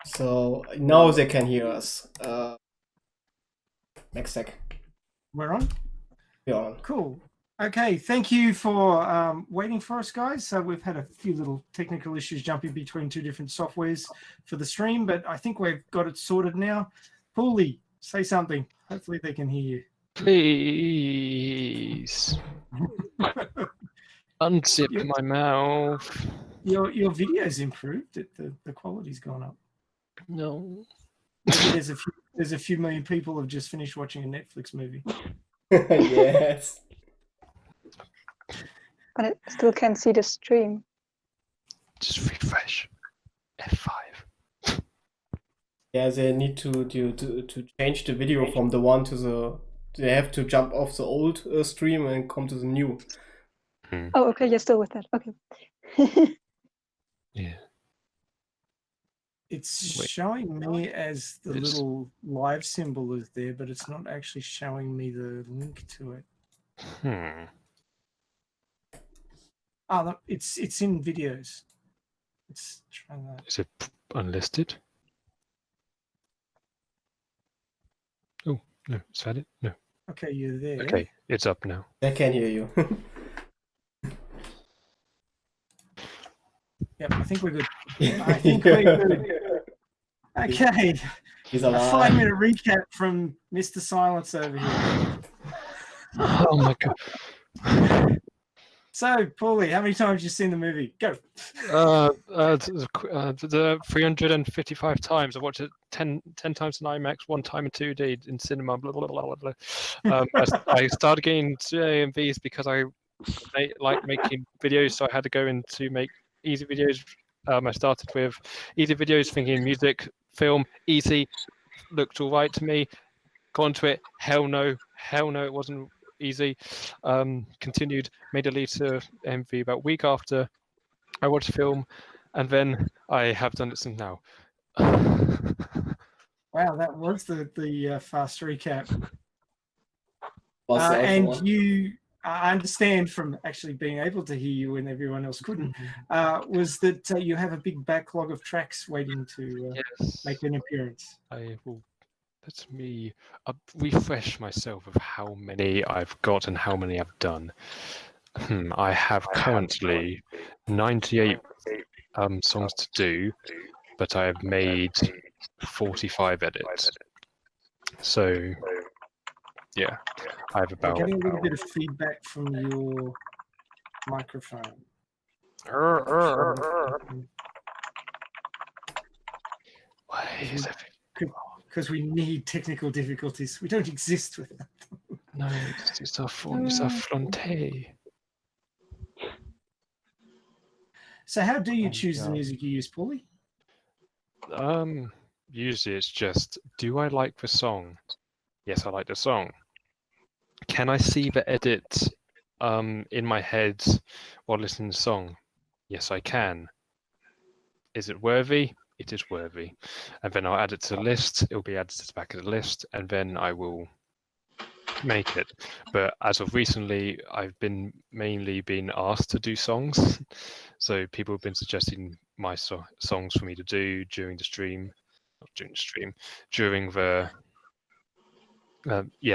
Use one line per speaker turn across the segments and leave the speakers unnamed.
So now they can hear us. Next sec.
We're on?
We're on.
Cool. Okay, thank you for waiting for us, guys. So we've had a few little technical issues jumping between two different softwares for the stream, but I think we've got it sorted now. Paulie, say something. Hopefully they can hear you.
Please. Unzip my mouth.
Your video's improved. The quality's gone up.
No.
Maybe there's a few million people who have just finished watching a Netflix movie.
Yes.
But I still can't see the stream.
Just refresh. F5.
Yeah, they need to change the video from the one to the. They have to jump off the old stream and come to the new.
Oh, okay. You're still with that. Okay.
Yeah.
It's showing me as the little live symbol is there, but it's not actually showing me the link to it. Oh, look, it's in videos. Let's try that.
Is it unlisted? Oh, no. Is that it? No.
Okay, you're there.
Okay, it's up now.
I can hear you.
Yep, I think we're good. I think we're good. Okay.
He's
A
alive.
5-minute recap from Mr. Silence over here.
Oh my god.
So, Paulie, how many times have you seen the movie? Go.
355 times. I watched it 10 times in IMAX, 1 time in 2D in cinema. Blah, blah, blah, blah, blah. I started getting to AMVs because I like making videos, so I had to go in to make easy videos. I started with easy videos, thinking music, film, easy, looked all right to me. Got into it, hell no, it wasn't easy. Continued, made Alita MV about a week after I watched the film, and then I have done it since now.
Wow, that was the fast recap.
Was
And
one.
you, I understand from actually being able to hear you when everyone else couldn't, was that you have a big backlog of tracks waiting to
Yes.
make an appearance.
I will. Let me refresh myself of how many I've got and how many I've done. I have currently 98 songs to do, but I have made 45 edits. So, yeah, I have about.
We're getting a little bit of feedback from your microphone.
Why is everything?
Because we need technical difficulties. We don't exist without them.
No, it's a fronte.
So how do you choose the music you use, Paulie?
Usually it's just, do I like the song? Yes, I like the song. Can I see the edit in my head while listening to the song? Yes, I can. Is it worthy? It is worthy. And then I'll add it to the list. It'll be added to the back of the list, and then I will make it. But as of recently, I've been mainly being asked to do songs. So people have been suggesting my songs for me to do during the stream. Not during the stream, during the...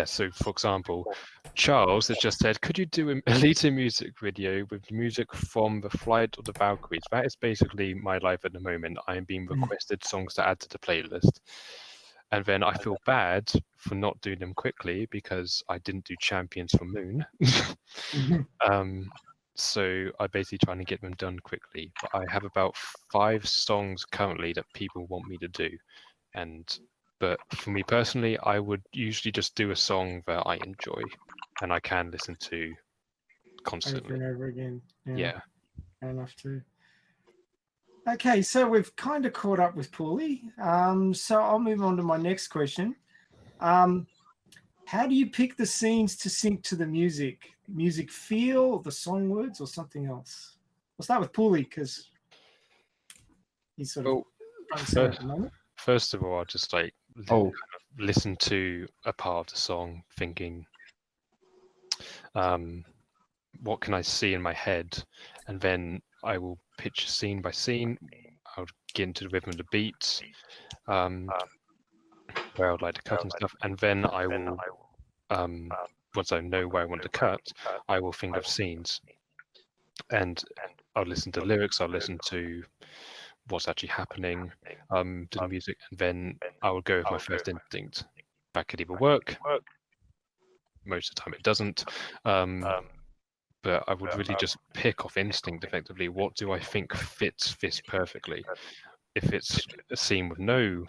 so for example, Charles has just said, could you do a Alita music video with music from The Flight of the Valkyries? That is basically my life at the moment. I am being requested songs to add to the playlist. And then I feel bad for not doing them quickly because I didn't do Champions for Moon. So I'm basically trying to get them done quickly. But I have about 5 songs currently that people want me to do. But for me personally, I would usually just do a song that I enjoy and I can listen to constantly.
Over and over again.
Yeah.
Fair enough too. Okay, so we've kind of caught up with Paulie. So I'll move on to my next question. How do you pick the scenes to sync to the music? Music feel, the song words, or something else? We'll start with Paulie because he's sort of at the moment.
First of all, I'll just listen to a part of the song thinking, what can I see in my head? And then I will pitch scene by scene. I'll get into the rhythm of the beat, where I'd like to cut and stuff, and then I will, once I know where I want to cut, I will think of scenes, and I'll listen to lyrics, I'll listen to what's actually happening to the music, and then I will go with my first instinct. That could either work, most of the time it doesn't, but I would really just pick off instinct effectively. What do I think fits this perfectly? If it's a scene with no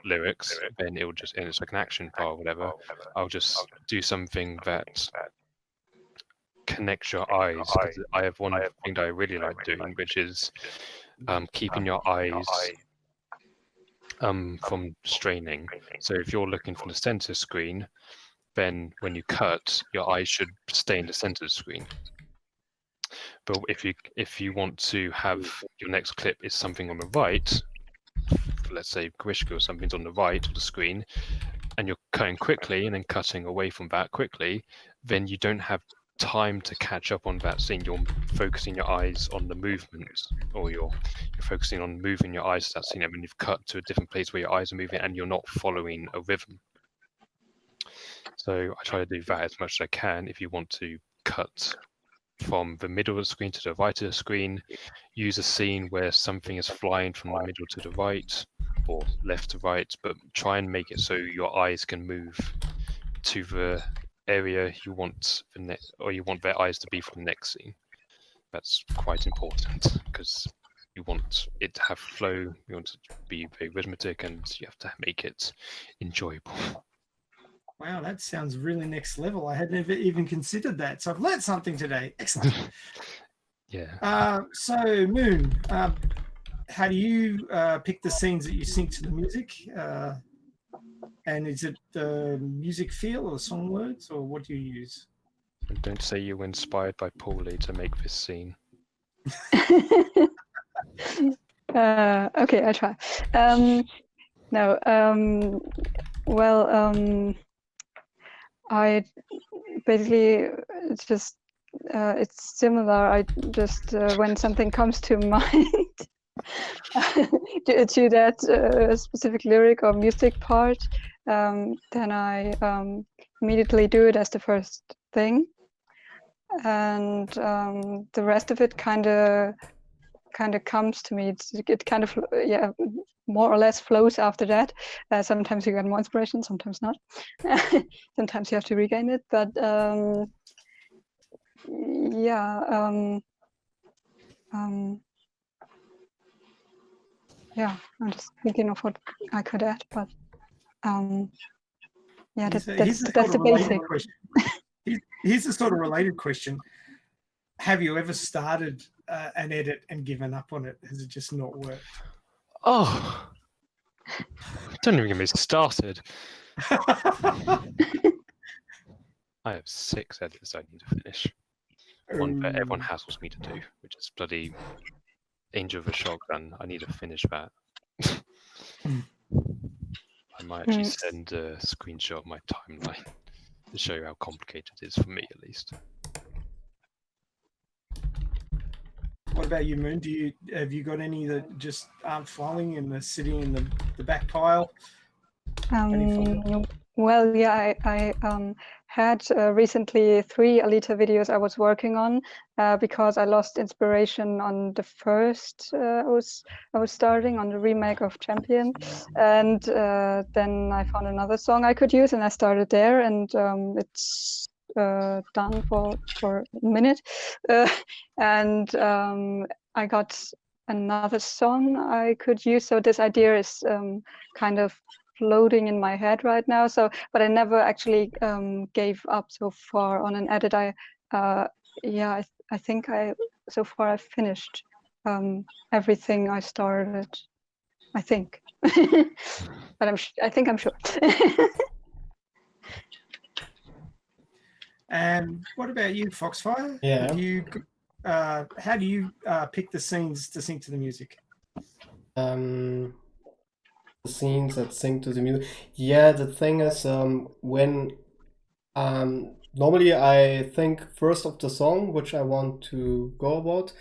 lyrics, then it'll just, and it's like an action part or whatever, I'll just do something that connects your eyes. 'Cause I have one thing that I really like doing, which is keeping your eyes from straining. So if you're looking from the center screen, then when you cut, your eyes should stay in the center screen. But if you want to have your next clip is something on the right, let's say Grishka or something's on the right of the screen, and you're cutting quickly and then cutting away from that quickly, then you don't have time to catch up on that scene. You're focusing your eyes on the movement, or you're focusing on moving your eyes to that scene, and then you've cut to a different place where your eyes are moving and you're not following a rhythm. So I try to do that as much as I can. If you want to cut from the middle of the screen to the right of the screen, use a scene where something is flying from the middle to the right or left to right, but try and make it so your eyes can move to the area you want or you want their eyes to be for the next scene. That's quite important because you want it to have flow, you want it to be very rhythmic, and you have to make it enjoyable.
Wow, that sounds really next level. I had never even considered that. So I've learned something today. Excellent.
Yeah.
So Moon, how do you pick the scenes that you sync to the music? And is it the music feel or song words, or what do you use?
And don't say you were inspired by Paulie to make this scene.
Okay, I try. No, well, I basically it's similar. I just when something comes to mind to that specific lyric or music part, then I immediately do it as the first thing, and the rest of it kind of comes to me. It kind of more or less flows after that. Sometimes you get more inspiration, sometimes not. Sometimes you have to regain it, but I'm just thinking of what I could add, but that's the basic
question. Here's a sort of related question. Have you ever started an edit and given up on it? Has it just not worked?
Oh, don't even get me started. I have 6 edits I need to finish. One that everyone hassles me to do, which is bloody Angel of a Shotgun. I need to finish that. I might actually send a screenshot of my timeline to show you how complicated it is for me, at least.
What about you, Moon? Have you got any that just aren't flowing and they're sitting in the back pile?
Well, yeah, I had recently 3 Alita videos I was working on because I lost inspiration on the first I was starting on the remake of Champion, and then I found another song I could use, and I started there, and it's done for a minute, and I got another song I could use. So this idea is kind of floating in my head right now. So, but I never actually gave up so far on an edit. I think so far I've finished everything I started. I think, but I think I'm sure.
And what about you, Foxfire?
Yeah.
How do you pick the scenes to sync to the music?
The scenes that sync to the music. Yeah, the thing is, when normally I think first of the song which I want to go about,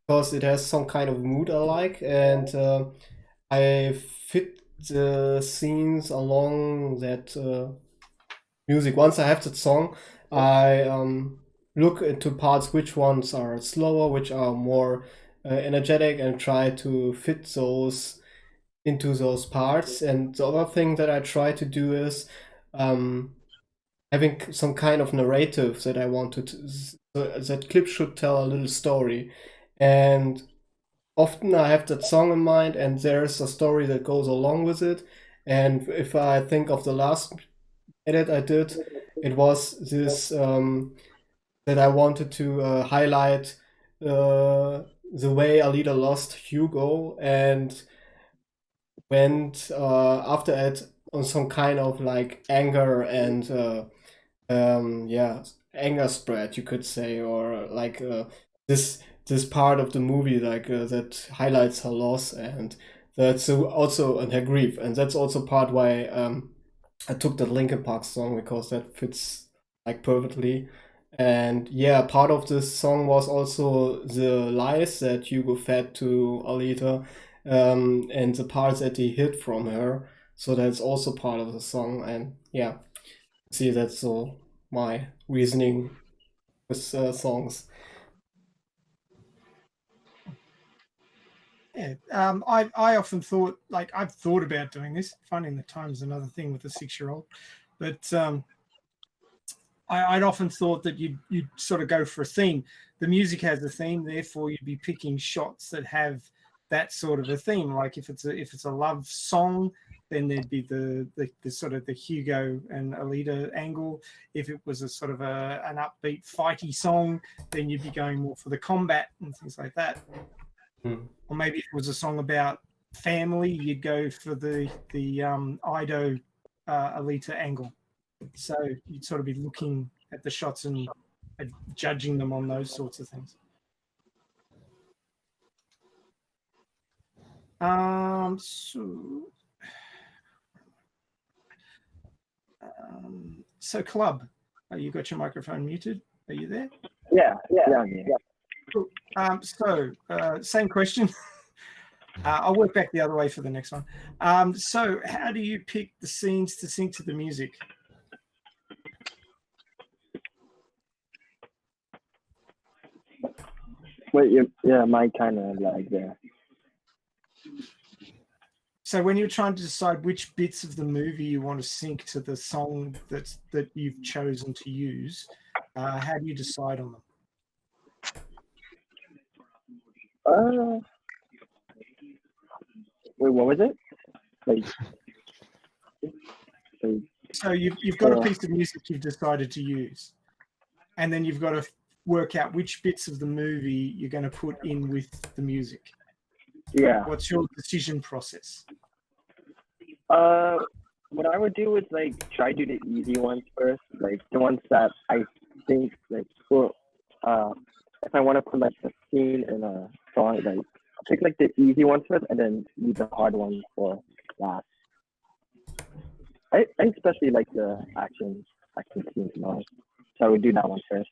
because it has some kind of mood I like, and I fit the scenes along that music. Once I have that song, I look into parts which ones are slower, which are more energetic, and try to fit those into those parts. And the other thing that I try to do is having some kind of narrative that I wanted to, that clip should tell a little story. And often I have that song in mind, and there's a story that goes along with it. And if I think of the last edit I did, it was this that I wanted to highlight the way Alita lost Hugo and went after it on some kind of like anger and anger spread, you could say, or like this part of the movie like that highlights her loss, and that's also and her grief, and that's also part why I took the Linkin Park song, because that fits like perfectly. And yeah, part of this song was also the lies that Hugo fed to Alita, and the parts that he hid from her. So that's also part of the song. And yeah, see, that's my reasoning with songs.
Yeah, I often thought, like, I've thought about doing this. Finding the time is another thing with a 6-year-old, but I'd often thought that you'd sort of go for a theme. The music has a theme, therefore you'd be picking shots that have that sort of a theme. Like if it's a love song, then there'd be the sort of the Hugo and Alita angle. If it was a sort of an upbeat fighty song, then you'd be going more for the combat and things like that. Or maybe if it was a song about family, you'd go for the Ido Alita angle. So you'd sort of be looking at the shots and judging them on those sorts of things. So Club, you got your microphone muted. Are you there?
Yeah.
Cool. Same question. I'll work back the other way for the next one. So how do you pick the scenes to sync to the music?
Wait, my kind of like there.
So when you're trying to decide which bits of the movie you want to sync to the song that you've chosen to use, how do you decide on them?
Wait, what was it?
So you've got a piece of music you've decided to use, and then you've got to work out which bits of the movie you're going to put in with the music.
Yeah.
What's your decision process?
What I would do is like try to do the easy ones first, like the ones that I think like if I want to put like a scene in a song, like pick like the easy ones first and then leave the hard ones for last. I especially like the action scenes most, so I would do that one first.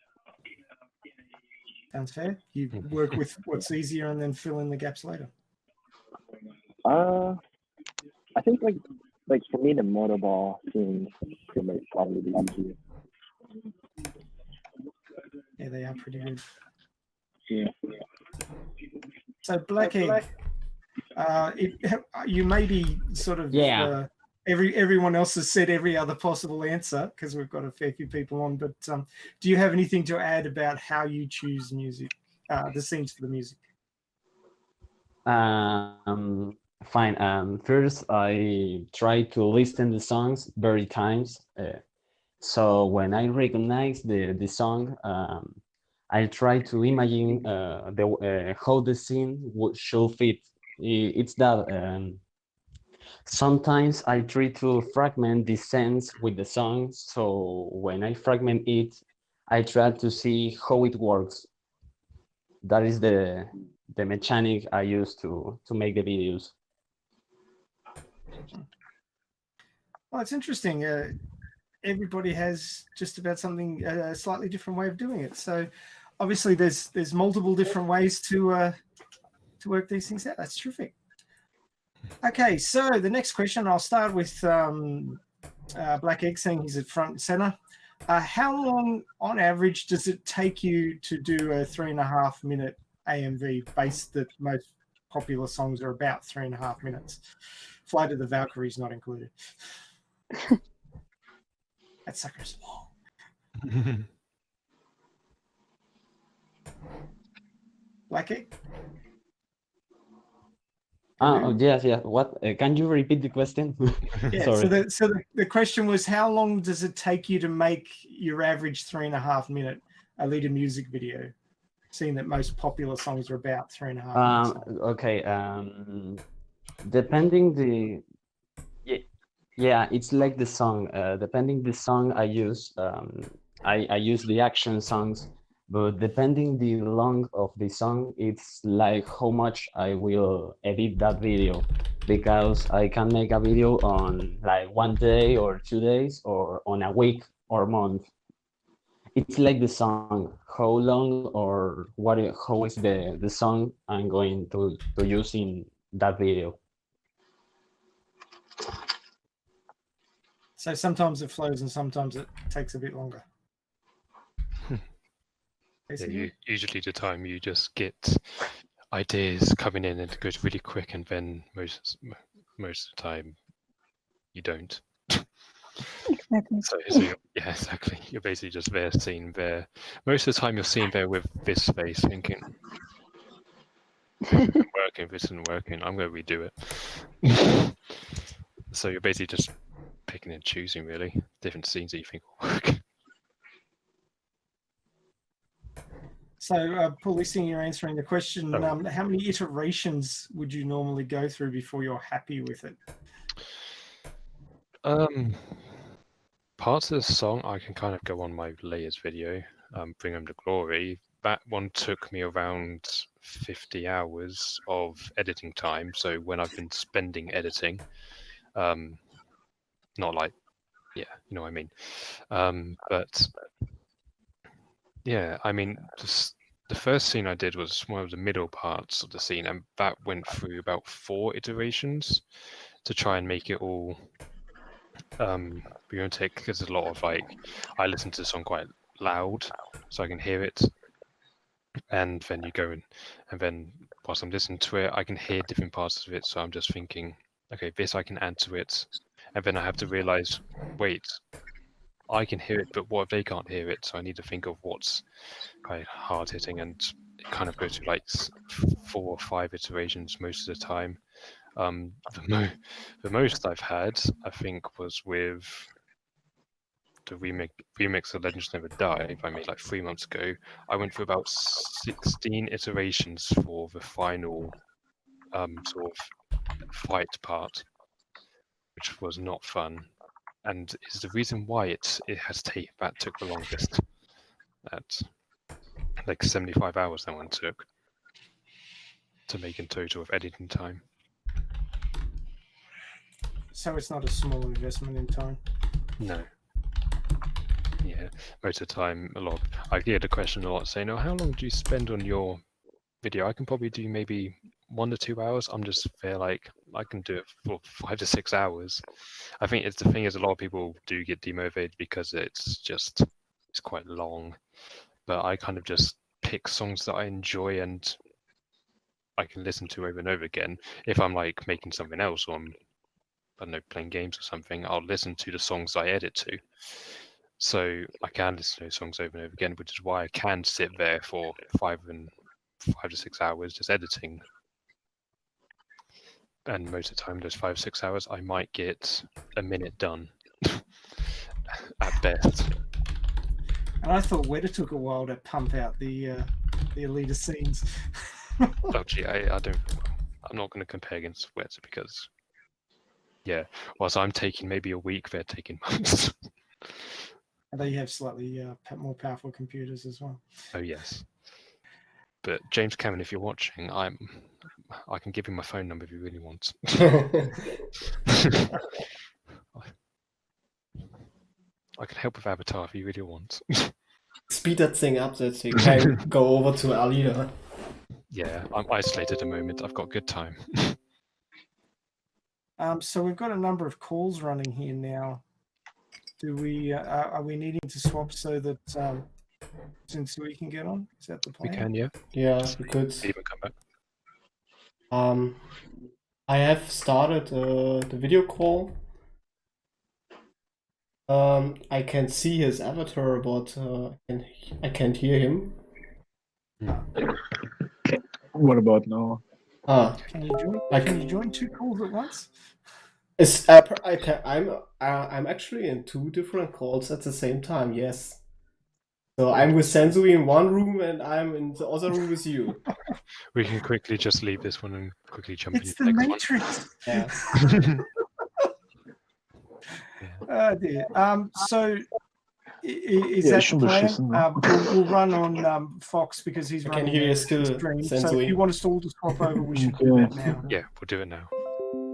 Sounds fair. You work with what's easier and then fill in the gaps later.
I think like for me the motorball scenes could like probably be easier.
Yeah, they are pretty good.
Yeah.
So Blackhead, you may be sort of everyone else has said every other possible answer because we've got a fair few people on. But do you have anything to add about how you choose music, the scenes for the music?
Fine. First, I try to listen the songs very times. So when I recognize the song, I try to imagine how the scene should fit. It's that sometimes I try to fragment the sense with the song. So when I fragment it, I try to see how it works. That is the mechanic I use to make the videos.
Well, it's interesting. Everybody has just about something a slightly different way of doing it. So obviously there's multiple different ways to to work these things out. That's terrific. Okay, so the next question, I'll start with Black Egg saying he's at front and center. How long, on average, does it take you to do a 3.5 minute AMV based that most popular songs are about 3.5 minutes? Flight of the Valkyries not included. That sucker's long. Black Egg?
Yes. What? Can you repeat the question?
Yeah.
Sorry.
So the question was, how long does it take you to make your average 3.5 minute Alita music video? Seeing that most popular songs are about 3.5 minutes.
Okay. Depending the, yeah, it's like the song. Depending the song I use, I use the action songs. But depending the length of the song, it's like how much I will edit that video, because I can make a video on like 1 day or 2 days, or on a week or month. It's like the song, how long or what? How is the song I'm going to use in that video.
So sometimes it flows and sometimes it takes a bit longer.
Yeah, usually the time you just get ideas coming in and it goes really quick, and then most of the time you don't.
Exactly.
So yeah, exactly. You're basically just there, sitting there. Most of the time you're sitting there with this face thinking, this isn't working, I'm going to redo it. So you're basically just picking and choosing, really, different scenes that you think will work.
So, Paul, listening, you're answering the question, how many iterations would you normally go through before you're happy with it?
Parts of the song I can kind of go on my latest video, Bring Them to Glory. That one took me around 50 hours of editing time. So when I've been spending editing, not like, yeah, you know what I mean. But yeah, I mean, the first scene I did was one of the middle parts of the scene, and that went through about 4 iterations to try and make it all realistic, because there's a lot of I listen to the song quite loud so I can hear it, and then you go in, and then whilst I'm listening to it I can hear different parts of it, so I'm just thinking, okay, this I can add to it, and then I have to realize, wait, I can hear it, but what if they can't hear it? So I need to think of what's kind of hard hitting, and it kind of goes through like 4 or 5 iterations most of the time. The most I've had, I think, was with the remix of Legends Never Die I made like 3 months ago. I went through about 16 iterations for the final sort of fight part, which was not fun, and is the reason why that took the longest. At like 75 hours that one took to make in total of editing time.
So it's not a small investment in time.
No. Yeah, most of the time, I get the question a lot saying, "Oh, how long do you spend on your video?" I can probably do maybe 1 to 2 hours. I'm just there, like, I can do it for 5 to 6 hours. I think the thing is, a lot of people do get demotivated because it's quite long. But I kind of just pick songs that I enjoy and I can listen to over and over again. If I'm like making something else, or I'm, I don't know, playing games or something, I'll listen to the songs I edit to. So I can listen to those songs over and over again, which is why I can sit there for 5 to 6 hours just editing. And most of the time, those 5 or 6 hours, I might get a minute done at best.
And I thought Weta took a while to pump out the Alita scenes.
Oh, gee, I'm not going to compare against Weta because, yeah, whilst I'm taking maybe a week, they're taking months.
And they have slightly more powerful computers as well.
Oh, yes. But James Cameron, if you're watching, I can give you my phone number if you really want. I can help with Avatar if you really want.
Speed that thing up that you can go over to Alita.
Yeah, I'm isolated at the moment. I've got good time.
So we've got a number of calls running here now. Do we? Are we needing to swap so that Sensui can get on? Is that the
We
plan?
can, yeah.
Yeah, you could.
Even come back.
I have started the video call. I can see his avatar, but I can't hear him.
What about now?
Can you join? Can you join two calls at once?
I'm actually in two different calls at the same time. Yes. So I'm with Sensui in one room, and I'm in the other room with you.
We can quickly just leave this one and quickly jump
It's
into
the
the next
Matrix.
Yeah.
Oh dear. So is
Ja,
that
ist schon
the plan?
beschissen, ne?
We'll run on Fox because he's
I
running
can hear you
the
still,
stream. So if
Sensui.
you want us all to swap over, we should do that now.
Yeah, we'll do it now.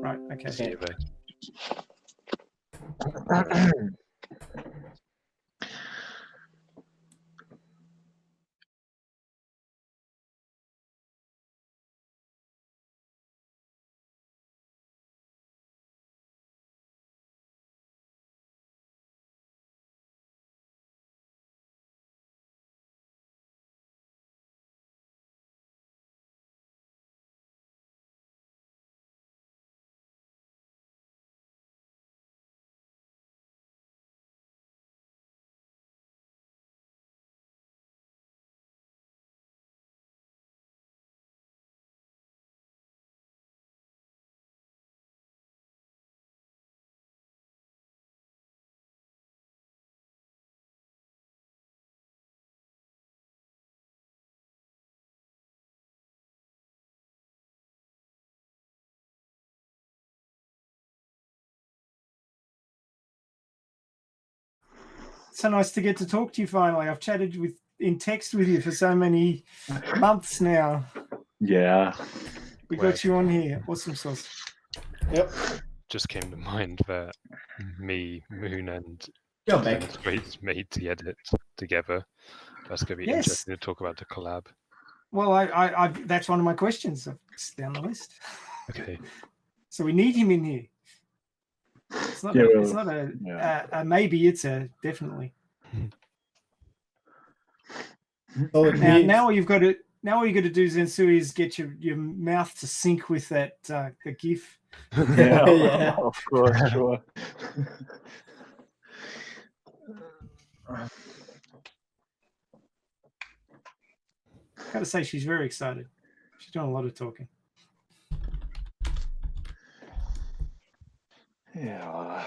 Right. Okay.
See you there.
So nice to get to talk to you finally. I've chatted in text with you for so many months now.
Yeah.
We got you on here. Awesome sauce.
Yep.
Just came to mind that me, Moon, and
You're back.
Sensui made the edit together. That's going to be
Yes.
interesting to talk about the collab.
Well, I that's one of my questions. It's down the list.
Okay.
So we need him in here. It's not.
Yeah,
It's not a maybe. It's a definitely.
So it
Now,
means
now all you've got to do, Zensui, is get your mouth to sync with that the GIF.
Yeah,
Yeah.
of course, sure.
Gotta say, she's very excited. She's doing a lot of talking.
Yeah.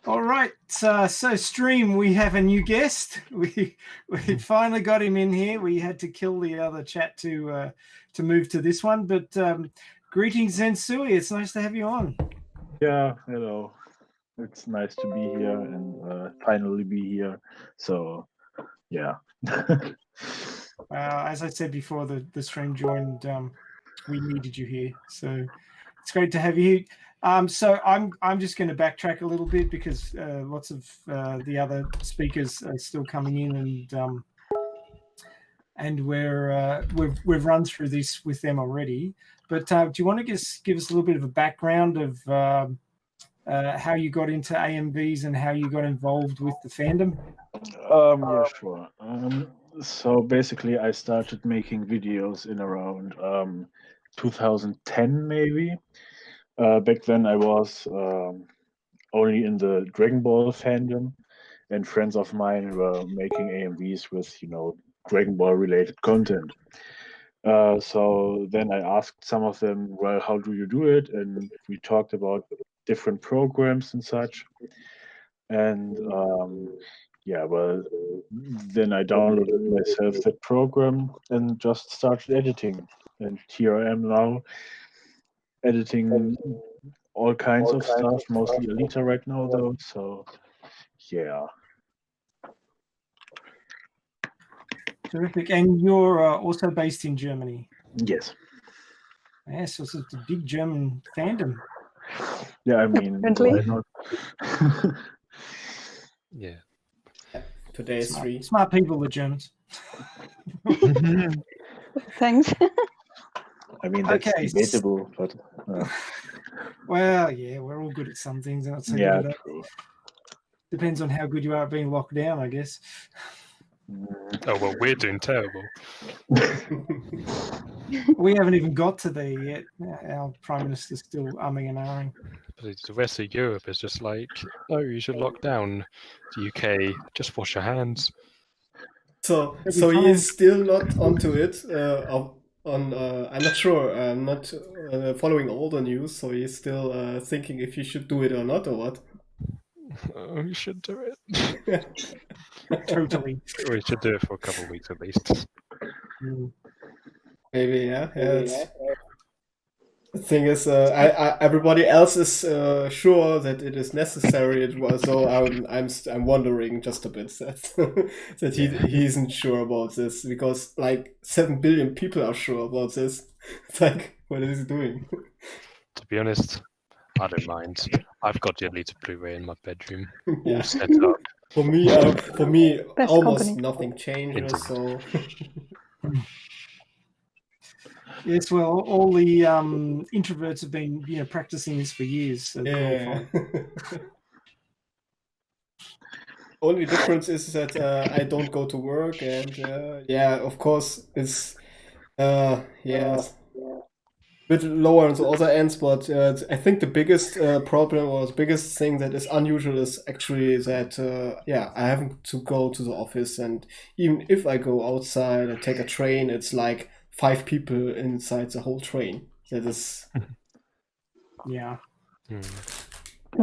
All right, so stream, we have a new guest. We finally got him in here. We had to kill the other chat to move to this one, but greetings, Zensui. It's nice to have you on.
Yeah, hello. It's nice to be here and finally be here. So, yeah.
As I said before, the stream joined. We needed you here, so it's great to have you. So I'm just going to backtrack a little bit because lots of the other speakers are still coming in, and we've run through this with them already. But do you want to just give us a little bit of a background of how you got into AMVs and how you got involved with the fandom?
Yeah, sure. So basically, I started making videos in around 2010, maybe. Back then, I was only in the Dragon Ball fandom, and friends of mine were making AMVs with, Dragon Ball related content. So then I asked some of them, well, how do you do it? And we talked about different programs and such. And then I downloaded myself that program and just started editing. And here I am now, editing all kinds of stuff, mostly Alita right now, though. So, yeah.
Terrific. And you're also based in Germany.
Yes.
Yes, so it's a big German fandom.
Yeah, I mean,
Apparently.
why not?
Yeah.
today is free.
Smart people, the Germans.
Thanks.
I mean, that's
Okay.
debatable, but
Well, yeah, we're all good at some things. I'd say
yeah,
that
true.
depends on how good you are at being locked down, I guess.
Oh well, we're doing terrible.
We haven't even got to there yet. Our Prime Minister's still umming and ahhing.
But the rest of Europe is just like, oh, you should lock down. The UK, just wash your hands.
So
It'll be
he
fine.
is still not onto it. I'm not sure. I'm not following all the news, so he's still thinking if he should do it or not, or what.
Oh, you should do it.
Totally.
We should do it for a couple of weeks at least.
Mm.
Maybe, yeah. The thing is, everybody else is sure that it is necessary. So I'm wondering just a bit that he isn't sure about this, because like 7 billion people are sure about this. It's like, what is he doing?
To be honest, I don't mind. I've got the Alita Blu-ray in my bedroom,
Yeah.
all set up.
For me,
Best
almost
company.
nothing changes. So
Yes, well, all the introverts have been, practicing this for years. So they're all
yeah.
fine.
Only difference is that I don't go to work, and of course, it's a bit lower on the other ends. But I think the biggest problem, or the biggest thing that is unusual, is actually that I haven't to go to the office, and even if I go outside and take a train, it's like 5 people inside the whole train. That is.
Yeah.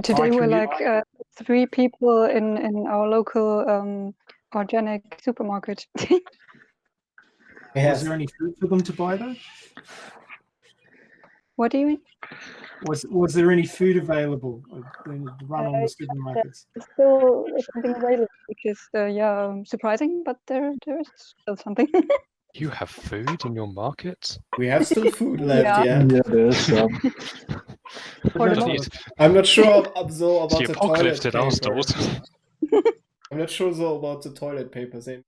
Today we're
commute-
like 3 people in our local organic supermarket.
Was
Yes.
there any food for them to buy though?
What do you mean?
Was there any food available to run on the supermarkets?
There's still something available, which is surprising, but there is still something.
You have food in your market?
We have still food left,
Yeah.
yeah.
There's some.
For the
At
moment.
least
I'm not sure though
it's
about
the
the
apocalypse
toilet
at our
paper.
stores.
I'm not sure though about the toilet paper. They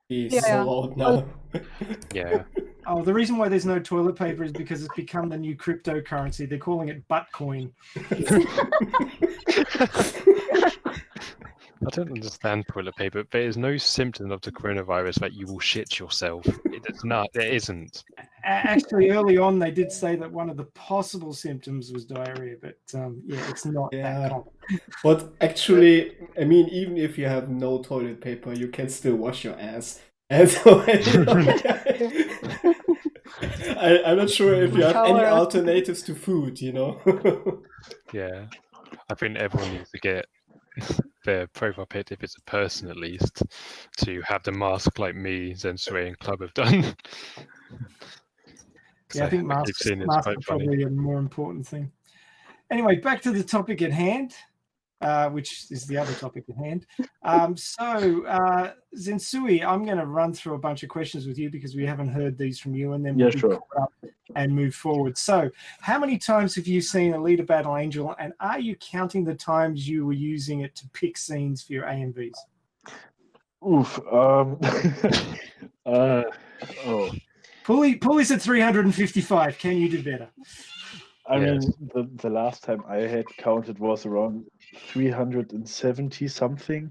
be
Yeah, yeah.
so out now.
Yeah.
Oh, the reason why there's no toilet paper is because it's become the new cryptocurrency. They're calling it Buttcoin.
I don't understand toilet paper. There is no symptom of the coronavirus that you will shit yourself. It's not. It isn't.
Actually, early on, they did say that one of the possible symptoms was diarrhea, but it's not
Yeah.
that common.
But actually, I mean, even if you have no toilet paper, you can still wash your ass. And so I'm not sure if you have any
Shower.
alternatives to food,
Yeah. I think everyone needs to get their profile pic, if it's a person at least, to have the mask like me, Zensui, and Club have done.
Yeah, I think masks
it's
are
quite funny.
probably a more important thing. Anyway, back to the topic at hand, which is the other topic at hand. Zensui, I'm going to run through a bunch of questions with you because we haven't heard these from you, and then we'll be
sure.
caught up and move forward. So, how many times have you seen Alita Battle Angel, and are you counting the times you were using it to pick scenes for your AMVs?
Oof.
Pulley's at 355. Can you do better?
I
Yes.
mean, the last time I had counted was around 370 something,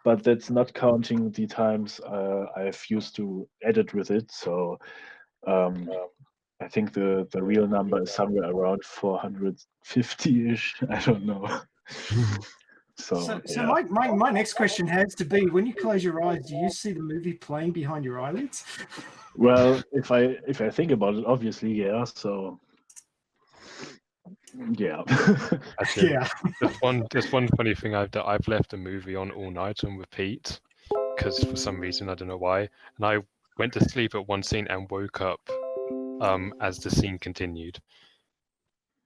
but that's not counting the times I've used to edit with it. So I think the real number is somewhere around 450-ish. I don't know.
So my next question has to be: when you close your eyes, do you see the movie playing behind your eyelids?
Well, if I think about it, obviously, yeah. So yeah.
Actually,
Yeah.
There's one funny thing I've left a movie on all night on repeat because for some reason I don't know why, and I went to sleep at one scene and woke up as the scene continued.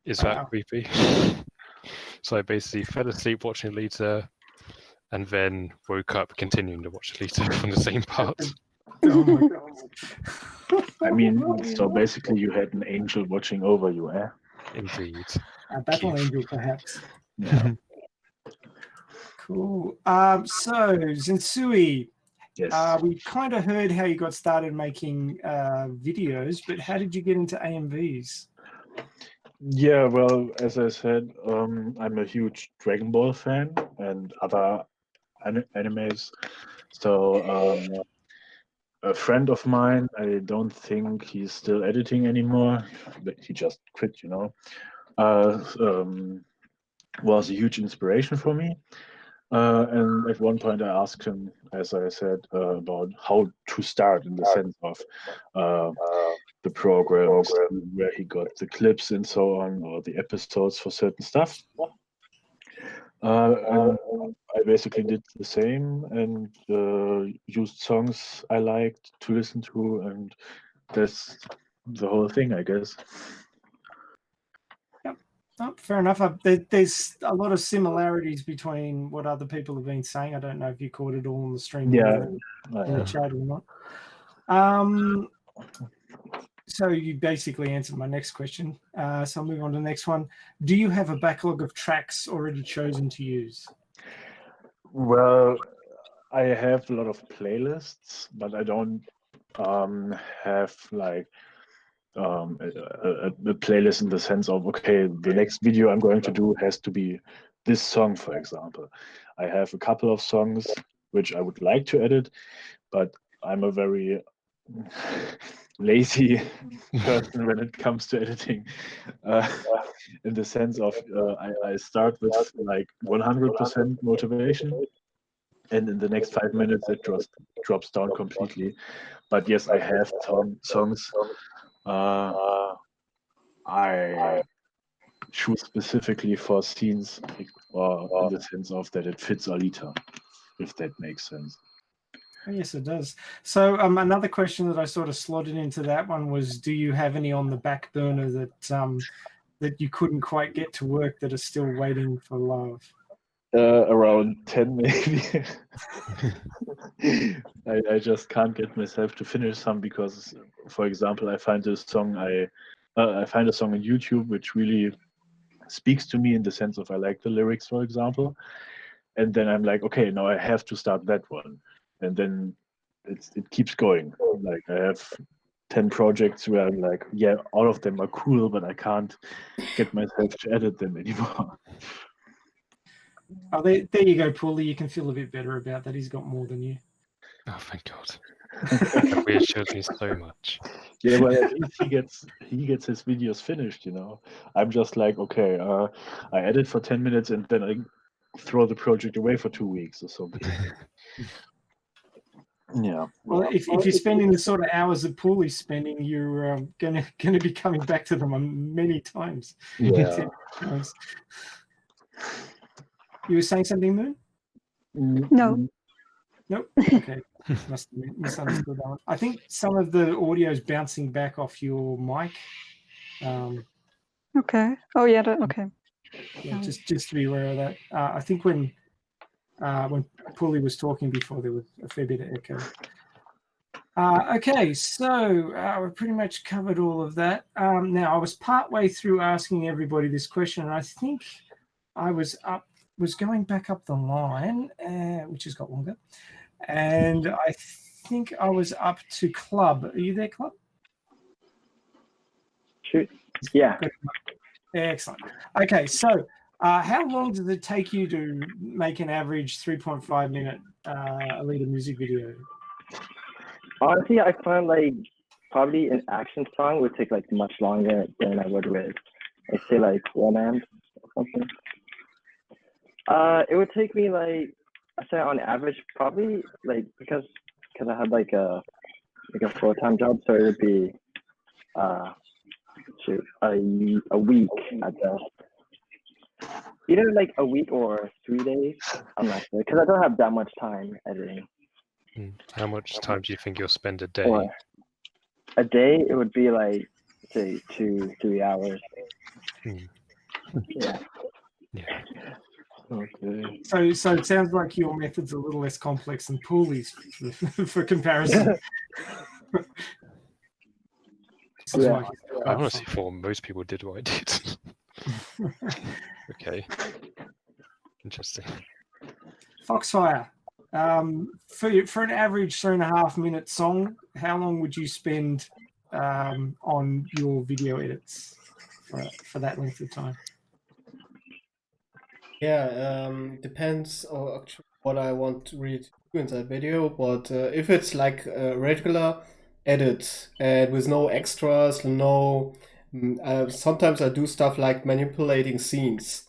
Is that
Wow.
creepy? So I basically fell asleep watching Alita, and then woke up continuing to watch Alita from the same part.
Oh my god.
I mean, so basically, you had an angel watching over you, eh?
Indeed.
A battle
Cute.
angel, perhaps.
Yeah.
Cool. So Zensui,
Yes.
We kind of heard how you got started making videos, but how did you get into AMVs?
Yeah, well, as I said, I'm a huge Dragon Ball fan and other animes. So a friend of mine, I don't think he's still editing anymore, but he just quit, was a huge inspiration for me. And at one point, I asked him, as I said, about how to start in the sense of the programs, where he got the clips and so on, or the episodes for certain stuff. And I basically did the same and used songs I liked to listen to, and that's the whole thing, I guess.
Oh, fair enough. There's a lot of similarities between what other people have been saying. I don't know if you caught it all on the stream
Yeah,
in the chat or not. So you basically answered my next question. So I'll move on to the next one. Do you have a backlog of tracks already chosen to use?
well, I have a lot of playlists, but I don't have like a playlist in the sense of, okay, the next video I'm going to do has to be this song, for example. I have a couple of songs which I would like to edit, but I'm a very lazy person when it comes to editing. In the sense of I start with like 100% motivation, and in the next 5 minutes it drops down completely. But yes, I have songs I choose specifically for scenes, or in the sense of that it fits Alita, if that makes sense.
Yes, it does. So another question that I sort of slotted into that one was, do you have any on the back burner that you couldn't quite get to work that are still waiting for love?
Around 10 maybe. I just can't get myself to finish some because, for example, I find a song on YouTube which really speaks to me in the sense of I like the lyrics, for example, and then I'm like, okay, now I have to start that one, and then it keeps going. Like I have 10 projects where I'm like, yeah, all of them are cool, but I can't get myself to edit them anymore.
Oh, there you go, Paulie. You can feel a bit better about that. He's got more than you.
Oh, thank God. That reassures me so much.
Yeah, well, at least he gets his videos finished, I'm just like, okay, I edit for 10 minutes and then I throw the project away for 2 weeks or something. Yeah.
Well, if you're spending the sort of hours that Paulie's spending, you're gonna be coming back to them many times.
Yeah.
You were saying something, Moon?
No.
Nope. Okay. Must have misunderstood that one. I think some of the audio is bouncing back off your mic.
Okay. Oh yeah. Okay.
Yeah, just to be aware of that. I think when Paulie was talking before, there was a fair bit of echo. Okay, so we've pretty much covered all of that. Now, I was partway through asking everybody this question, and I think I was going back up the line, which has got longer, and I think I was up to Club. Are you there, Club?
Shoot. Yeah.
Excellent. Okay, so how long does it take you to make an average 3.5 minute Alita music video?
Honestly, I find like probably an action song would take like much longer than I would with, I say, like romance or something. It would take me like, I say on average probably like because I had like a full-time job, so it would be a week at best. Either like a week or 3 days. I'm not sure because I don't have that much time editing.
How much time do you think you'll spend a day?
Or a day, it would be like, say, 2-3 hours. Yeah.
Yeah.
Okay.
So it sounds like your method's a little less complex than Paulie's for comparison.
Yeah.
I honestly thought most people did what I did. Okay. Interesting.
Foxfire. For an average 3.5 minute song, how long would you spend on your video edits for that length of time?
Yeah, depends on actually what I want to really do in that video, but if it's like a regular edit and with no extras, sometimes I do stuff like manipulating scenes,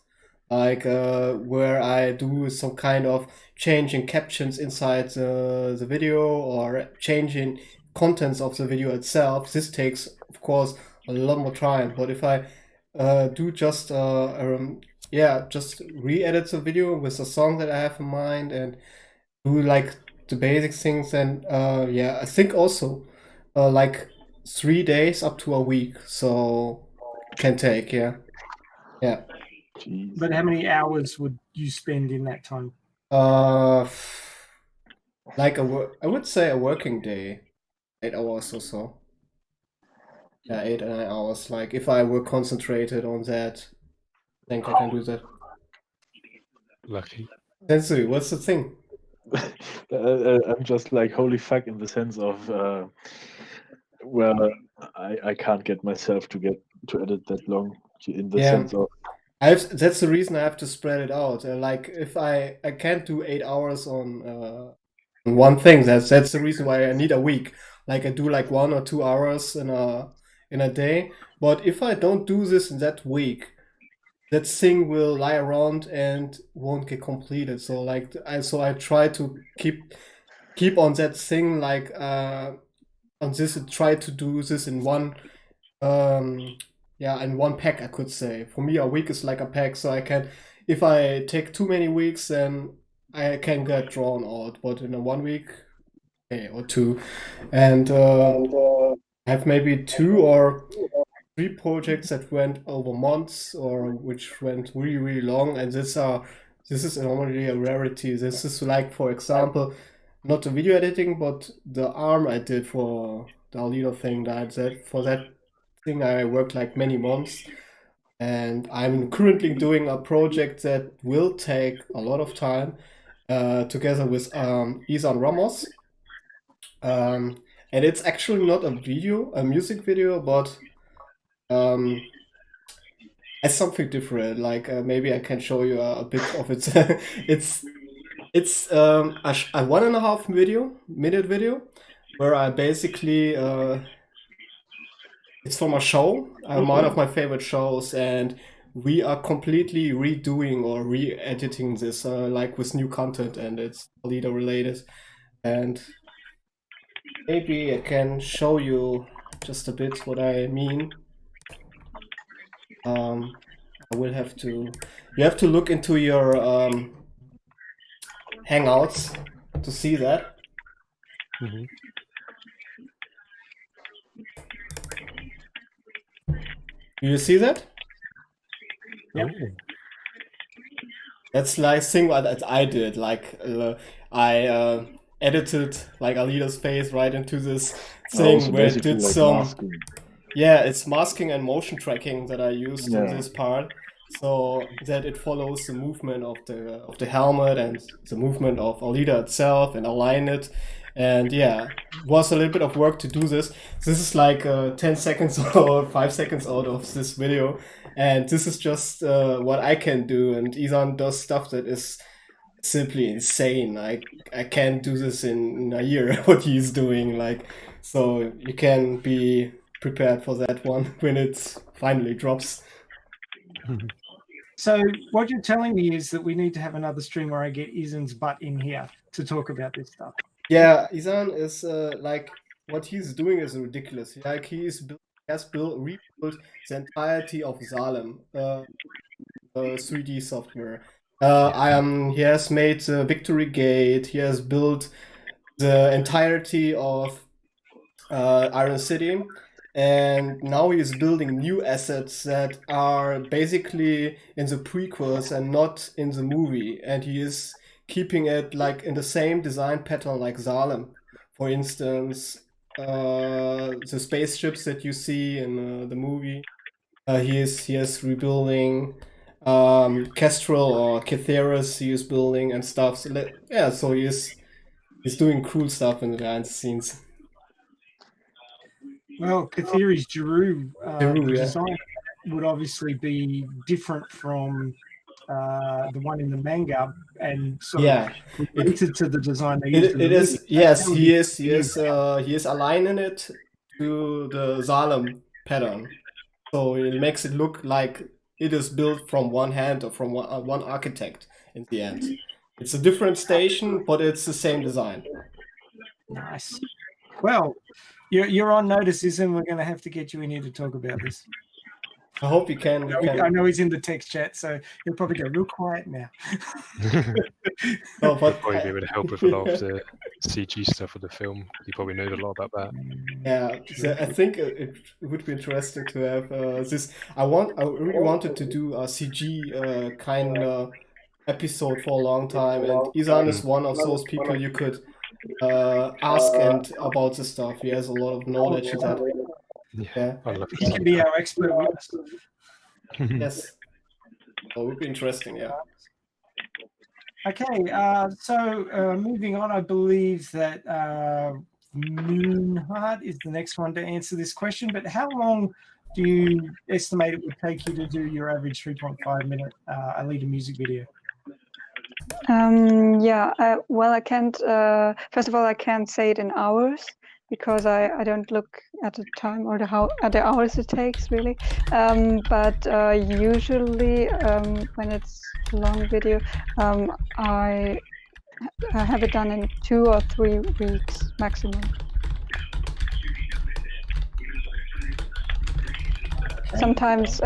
like where I do some kind of changing captions inside the video or changing contents of the video itself. This takes, of course, a lot more time, but if I do just just re-edit the video with the song that I have in mind and do like the basic things, and I think also like 3 days up to a week, so can take, yeah.
Jeez.
But how many hours would you spend in that time?
Like I would say a working day, 8 hours or so. Yeah, 8 or 9 hours. Like if I were concentrated on that, I think I can do that.
Lucky.
Sensui, what's the thing?
I'm just like, holy fuck, in the sense of, I can't get myself to edit that long, in the
Yeah.
sense of,
That's the reason I have to spread it out. Like if I can't do 8 hours on one thing, that's the reason why I need a week. Like I do like 1 or 2 hours in a day. But if I don't do this in that week, that thing will lie around and won't get completed. So like I try to keep on that thing, like on this, and try to do this in one in one pack, I could say. For me, a week is like a pack, so I can, if I take too many weeks, then I can get drawn out. But in a 1 week, or two, and I have maybe 2 or 3 projects that went over months or which went really, really long, and this is normally a rarity. This is like, for example, not the video editing, but the arm I did for the Alita thing. For that thing I worked like many months, and I'm currently doing a project that will take a lot of time together with Isan Ramos. And it's actually not a music video, but it's something different. Like maybe I can show you a bit of it. It's a 1.5 minute video where I basically it's from a show, one of my favorite shows, and we are completely redoing or re-editing this like with new content, and it's Alita related. And maybe I can show you just a bit what I mean. I will have to. You have to look into your Hangouts to see that.
Mm-hmm.
Do you see that?
Yep.
Oh.
That's like thing that I did. Like I edited like Alita's face right into this thing
so
where it
basically
did
like
some.
masking.
Yeah, it's masking and motion tracking that I used in
Yeah.
this part, so that it follows the movement of the helmet and the movement of Alita itself, and align it. And yeah, was a little bit of work to do this. This is like 10 seconds or 5 seconds out of this video, and this is just what I can do. And Isan does stuff that is simply insane. I can't do this in a year what he's doing. Like, so you can be prepared for that one when it finally drops.
So what you're telling me is that we need to have another stream where I get Isan's butt in here to talk about this stuff.
Yeah, Isan is like, what he's doing is ridiculous. Like rebuilt the entirety of Salem, 3D software. He has made the Victory Gate. He has built the entirety of Iron City, and now he is building new assets that are basically in the prequels and not in the movie, and he is keeping it like in the same design pattern like Salem. For instance, the spaceships that you see in the movie, he is rebuilding. Kestrel or Cytheris he is building and stuff. So yeah, so he's doing cool stuff in the behind the scenes.
Well, Katheri's Giroux,
Giroux,
the
yeah.
design would obviously be different from the one in the manga and sort
Yeah,
of related to the design they used in
it
the
is.
movie.
Yes,
That would
he
be
is. He is aligning it to the Salem pattern, so it makes it look like it is built from one hand or from one architect in the end. It's a different station, but it's the same design.
Nice. Well, you're on notice, and we're going to have to get you in here to talk about this.
I hope you can.
I know he's in the text chat, so he'll probably go real quiet now.
No, but
Probably be able to help with a lot of the CG stuff of the film. He probably knows a lot about that.
yeah, so I think it would be interesting to have this. I really wanted to do a CG kind of episode for a long time, and Isan is one of those people you could ask and about this stuff. He has a lot of knowledge in that. Yeah.
I love
He can be our expert witness.
Yes. So it would be interesting, yeah.
Okay, so moving on, I believe that Moonheart is the next one to answer this question, but how long do you estimate it would take you to do your average 3.5-minute Alita music video?
Well, I can't, first of all, I can't say it in hours because I don't look at the time or at the hours it takes really. But usually when it's a long video, I have it done in 2 or 3 weeks maximum. Sometimes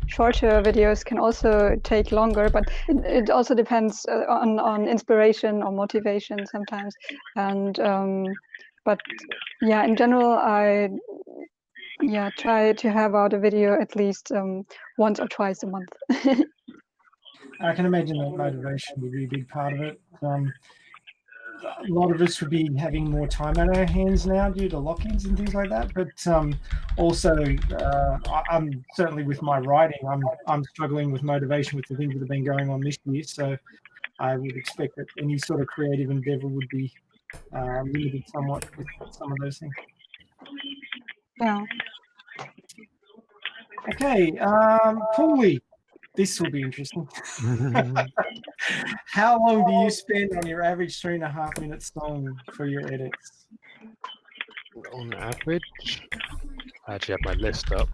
shorter videos can also take longer, but it also depends on inspiration or motivation sometimes. And but yeah, in general, I try to have out a video at least once or twice a month.
I can imagine that motivation would be a big part of it. A lot of us would be having more time on our hands now due to lock-ins and things like that. But also, I'm certainly with my writing, I'm struggling with motivation with the things that have been going on this year. So I would expect that any sort of creative endeavor would be limited somewhat with some of those things.
Yeah.
Okay, Paulie, this will be interesting. How long do you spend on your average 3.5-minute song for your edits?
On average, I actually have my list up.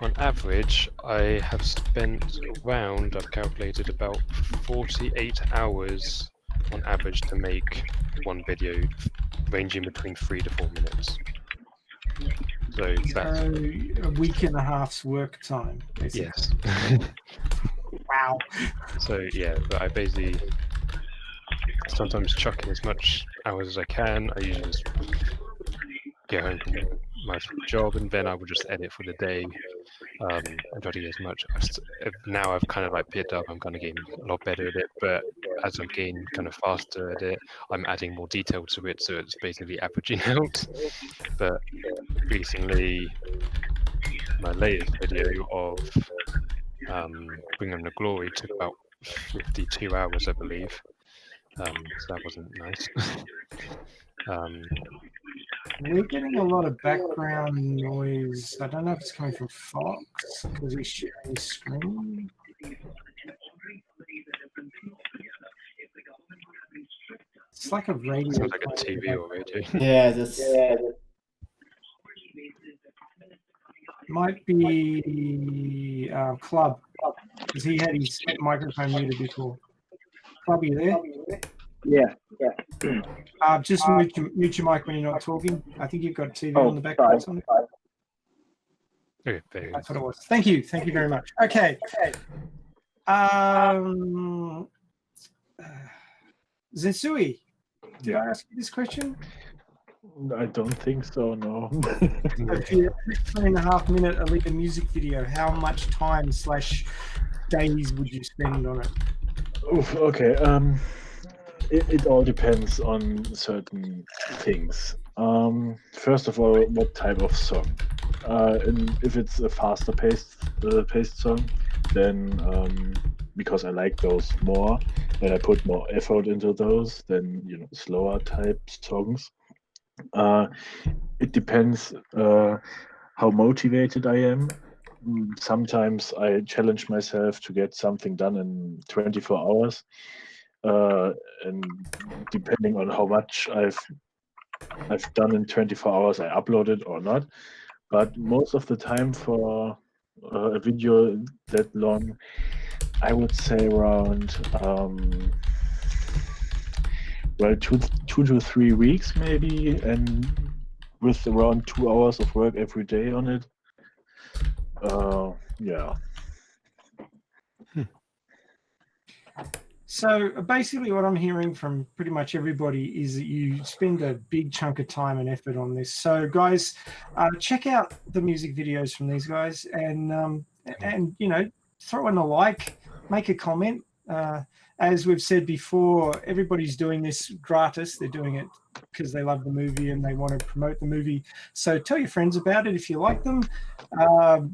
On average, I have spent around, I've calculated about 48 hours on average to make one video, ranging between 3 to 4 minutes. So that's
a week and a half's work time, basically.
yes.
Wow.
So yeah, but I basically sometimes chuck in as much hours as I can. I usually just get home from my job and then I will just edit for the day. I try to get as much. Now I've kind of like picked up. I'm kind of getting a lot better at it, but as I'm getting kind of faster at it, I'm adding more detail to it, so it's basically averaging out. But recently, my latest video of Bring Them the Glory took about 52 hours, I believe. So that wasn't nice.
We're getting a lot of background noise. I don't know if it's coming from Fox because he's sharing his screen. It's like a radio.
Sounds like a TV or radio.
Yeah, that's.
Might be Club because he had his microphone muted before. Club, are you there?
Yeah.
Just mute your mic when you're not talking. I think you've got TV on the back.
Sorry.
Okay, there you go.
That's what it was. Thank you very much. Okay. Zensui, did I ask you this question?
I don't think so, no.
If you 3.5-minute Alita music video, how much time / days would you spend on it?
Oof, okay. It all depends on certain things. First of all, what type of song? And if it's a faster paced song, then because I like those more, and I put more effort into those than slower type songs. It depends how motivated I am. Sometimes I challenge myself to get something done in 24 hours, and depending on how much I've done in 24 hours, I upload it or not. But most of the time for a video that long, I would say around well, two to 3 weeks maybe, and with around 2 hours of work every day on it. Yeah.
So basically what I'm hearing from pretty much everybody is that you spend a big chunk of time and effort on this. So guys, check out the music videos from these guys, and throw in a like, make a comment. As we've said before, everybody's doing this gratis. They're doing it because they love the movie and they want to promote the movie. So tell your friends about it if you like them.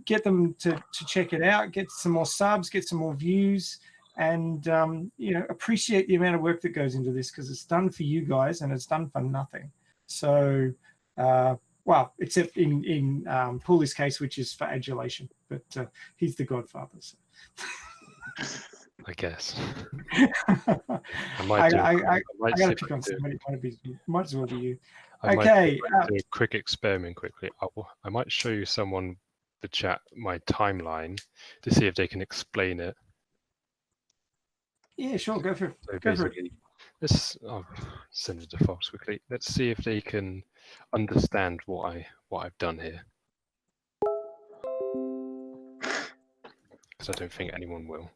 Get them to check it out, get some more subs, get some more views, and appreciate the amount of work that goes into this, because it's done for you guys and it's done for nothing. So well, except in Paulie's case, which is for adulation, but he's the godfather. So.
I guess.
I gotta pick on somebody. Might as well be you.
I
Okay.
might do a quick experiment quickly. I might show you someone the chat my timeline to see if they can explain it.
Yeah, sure. Go for it.
So
Go for it.
basically, I'll send it to Fox quickly. Let's see if they can understand what I've done here. Because I don't think anyone will.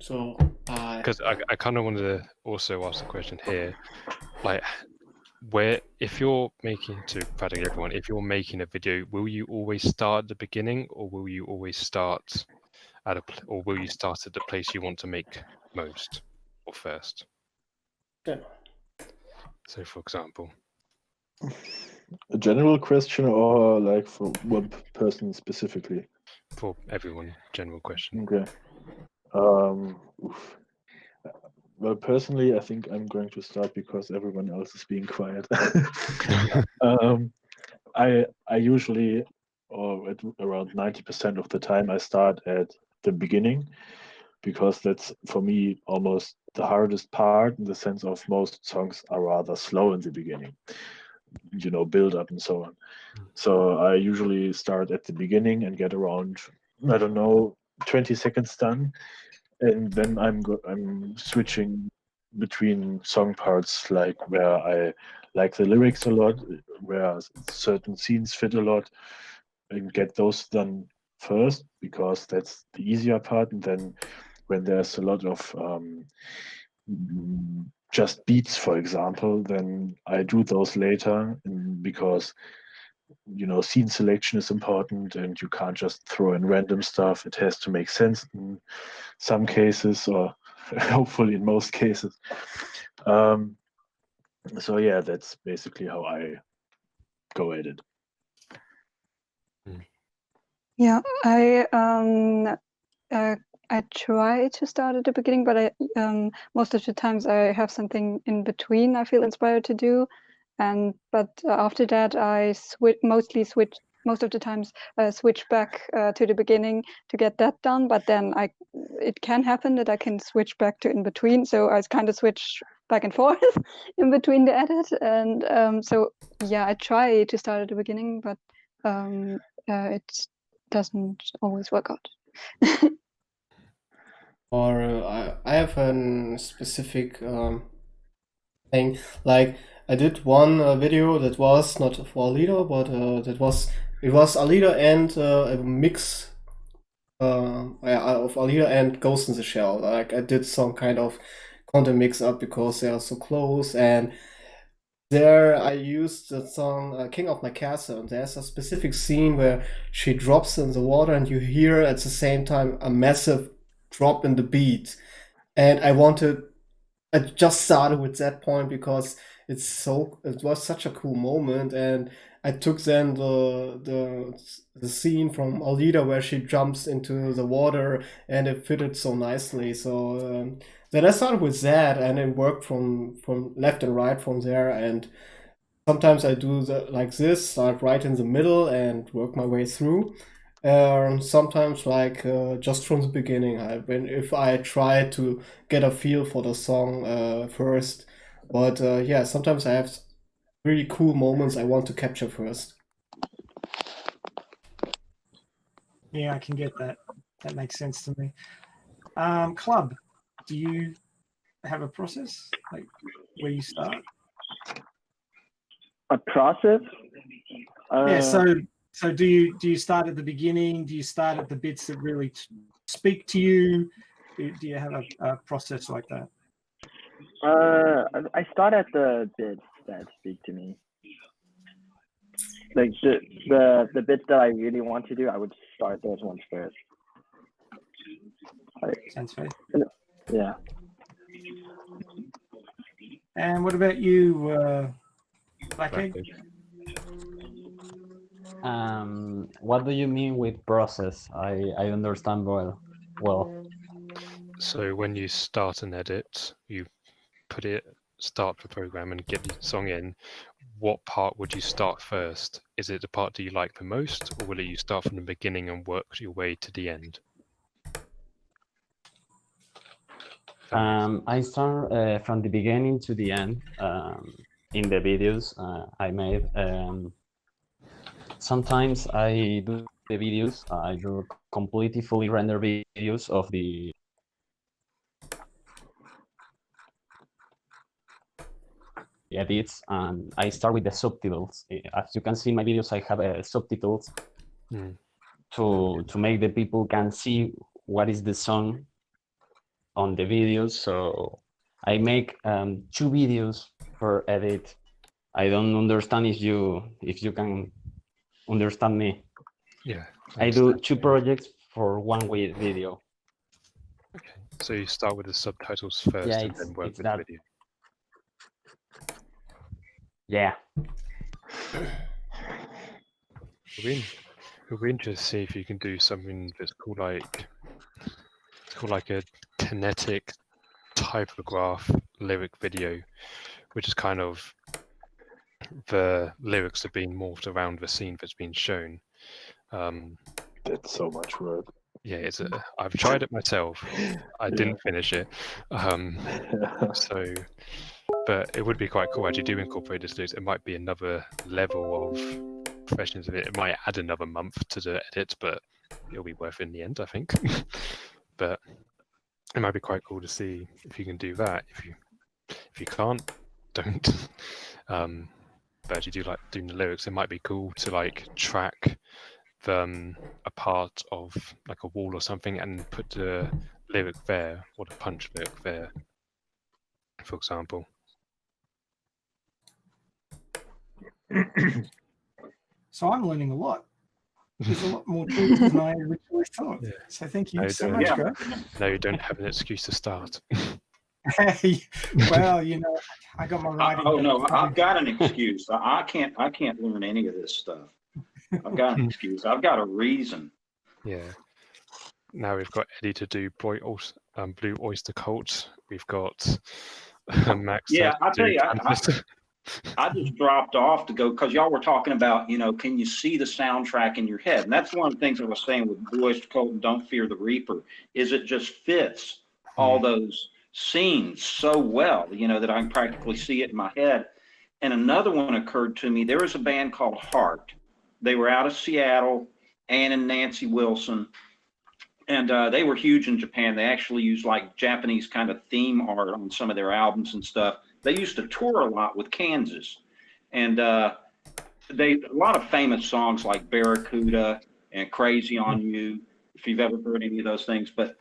So,
because I kind of wanted to also ask the question here, like, if you're making, to practically everyone, if you're making a video, will you always start at the beginning, or will you always start or will you start at the place you want to make most, or first?
yeah.
So, for example,
A general question, or like for one person specifically?
for everyone, general question.
Okay. Well, personally, I think I'm going to start because everyone else is being quiet. I usually, or at around 90% of the time, I start at the beginning, because that's for me almost the hardest part, in the sense of most songs are rather slow in the beginning, build up and so on. So I usually start at the beginning and get around, I don't know, 20 seconds done, and then I'm switching between song parts, like where I like the lyrics a lot, where certain scenes fit a lot, and get those done first, because that's the easier part. And then when there's a lot of just beats, for example, then I do those later, because scene selection is important, and you can't just throw in random stuff. It has to make sense in some cases, or hopefully in most cases. So yeah, that's basically how I go at it.
Yeah, I try to start at the beginning, but most of the times I have something in between I feel inspired to do, but after that I most of the times switch back to the beginning to get that done. But then it can happen that I can switch back to in between, so I kind of switch back and forth in between the edit, and so yeah, I try to start at the beginning, but it doesn't always work out.
Or I have a specific thing. Like, I did one video that was not for Alita, but it was Alita and a mix of Alita and Ghost in the Shell. Like, I did some kind of content mix up because they are so close, and there I used the song King of My Castle, and there's a specific scene where she drops in the water and you hear at the same time a massive drop in the beat. And I just started with that point because it was such a cool moment, and I took then the scene from Alita where she jumps into the water, and it fitted so nicely. So then I started with that, and it worked from left and right from there. And sometimes I do like this, start right in the middle and work my way through. Sometimes like just from the beginning, if I try to get a feel for the song first. But yeah, sometimes I have really cool moments I want to capture first.
Yeah, I can get that. That makes sense to me. Club, do you have a process like where you start?
A process?
Yeah. So do you start at the beginning? Do you start at the bits that really speak to you? Do you have a process like that?
I start at the bits that speak to me. Like the bits that I really want to do, I would start those ones first.
Sounds fair.
Yeah.
And what about you, Blackhead?
What do you mean with process? I understand well.
So when you start an edit, you start the program and get the song in. What part would you start first? Is it the part that you like the most, or will you start from the beginning and work your way to the end?
I start from the beginning to the end in the videos I made. Sometimes I do the videos, I do completely fully rendered videos of the edits, and I start with the subtitles. As you can see in my videos, I have subtitles to make the people can see what is the song on the videos. So I make 2 videos per edit. I don't understand if you can understand me.
Yeah.
I do 2 projects for 1 video.
Okay. So you start with the subtitles first,
Yeah,
and then work
it's
with
that.
the video.
Yeah.
It'll be interesting to see if you can do something that's called like a kinetic typograph lyric video, which is kind of the lyrics are being morphed around the scene that's been shown.
That's so much work.
Yeah, I've tried it myself. I didn't finish it. But it would be quite cool. Actually, do incorporate this. It might be another level of professionals of it. It might add another month to the edit, but it'll be worth it in the end, I think. But it might be quite cool to see if you can do that. If you can't, don't. But actually, do like doing the lyrics. It might be cool to like track a part of like a wall or something and put the lyric there or the punch lyric there, for example.
So I'm learning a lot. There's a lot more tools than I originally thought.
Yeah.
So thank you
No,
so
don't.
much, guys.
No, you don't have an excuse to start.
Well, I got my writing.
Oh no, I've got an excuse. I can't learn any of this stuff. I've got an excuse. I've got a reason.
Yeah. Now we've got Eddie to do Blue Oyster Cult. We've got Max.
Yeah, I tell you, I just dropped off to go because y'all were talking about, can you see the soundtrack in your head? And that's one of the things I was saying with Blue Oyster Cult and Don't Fear the Reaper, is it just fits all those scenes so well, that I can practically see it in my head. And another one occurred to me. There was a band called Heart. They were out of Seattle, Ann and Nancy Wilson. And they were huge in Japan. They actually used like Japanese kind of theme art on some of their albums and stuff. They used to tour a lot with Kansas. And a lot of famous songs like Barracuda and Crazy on You, if you've ever heard any of those things. But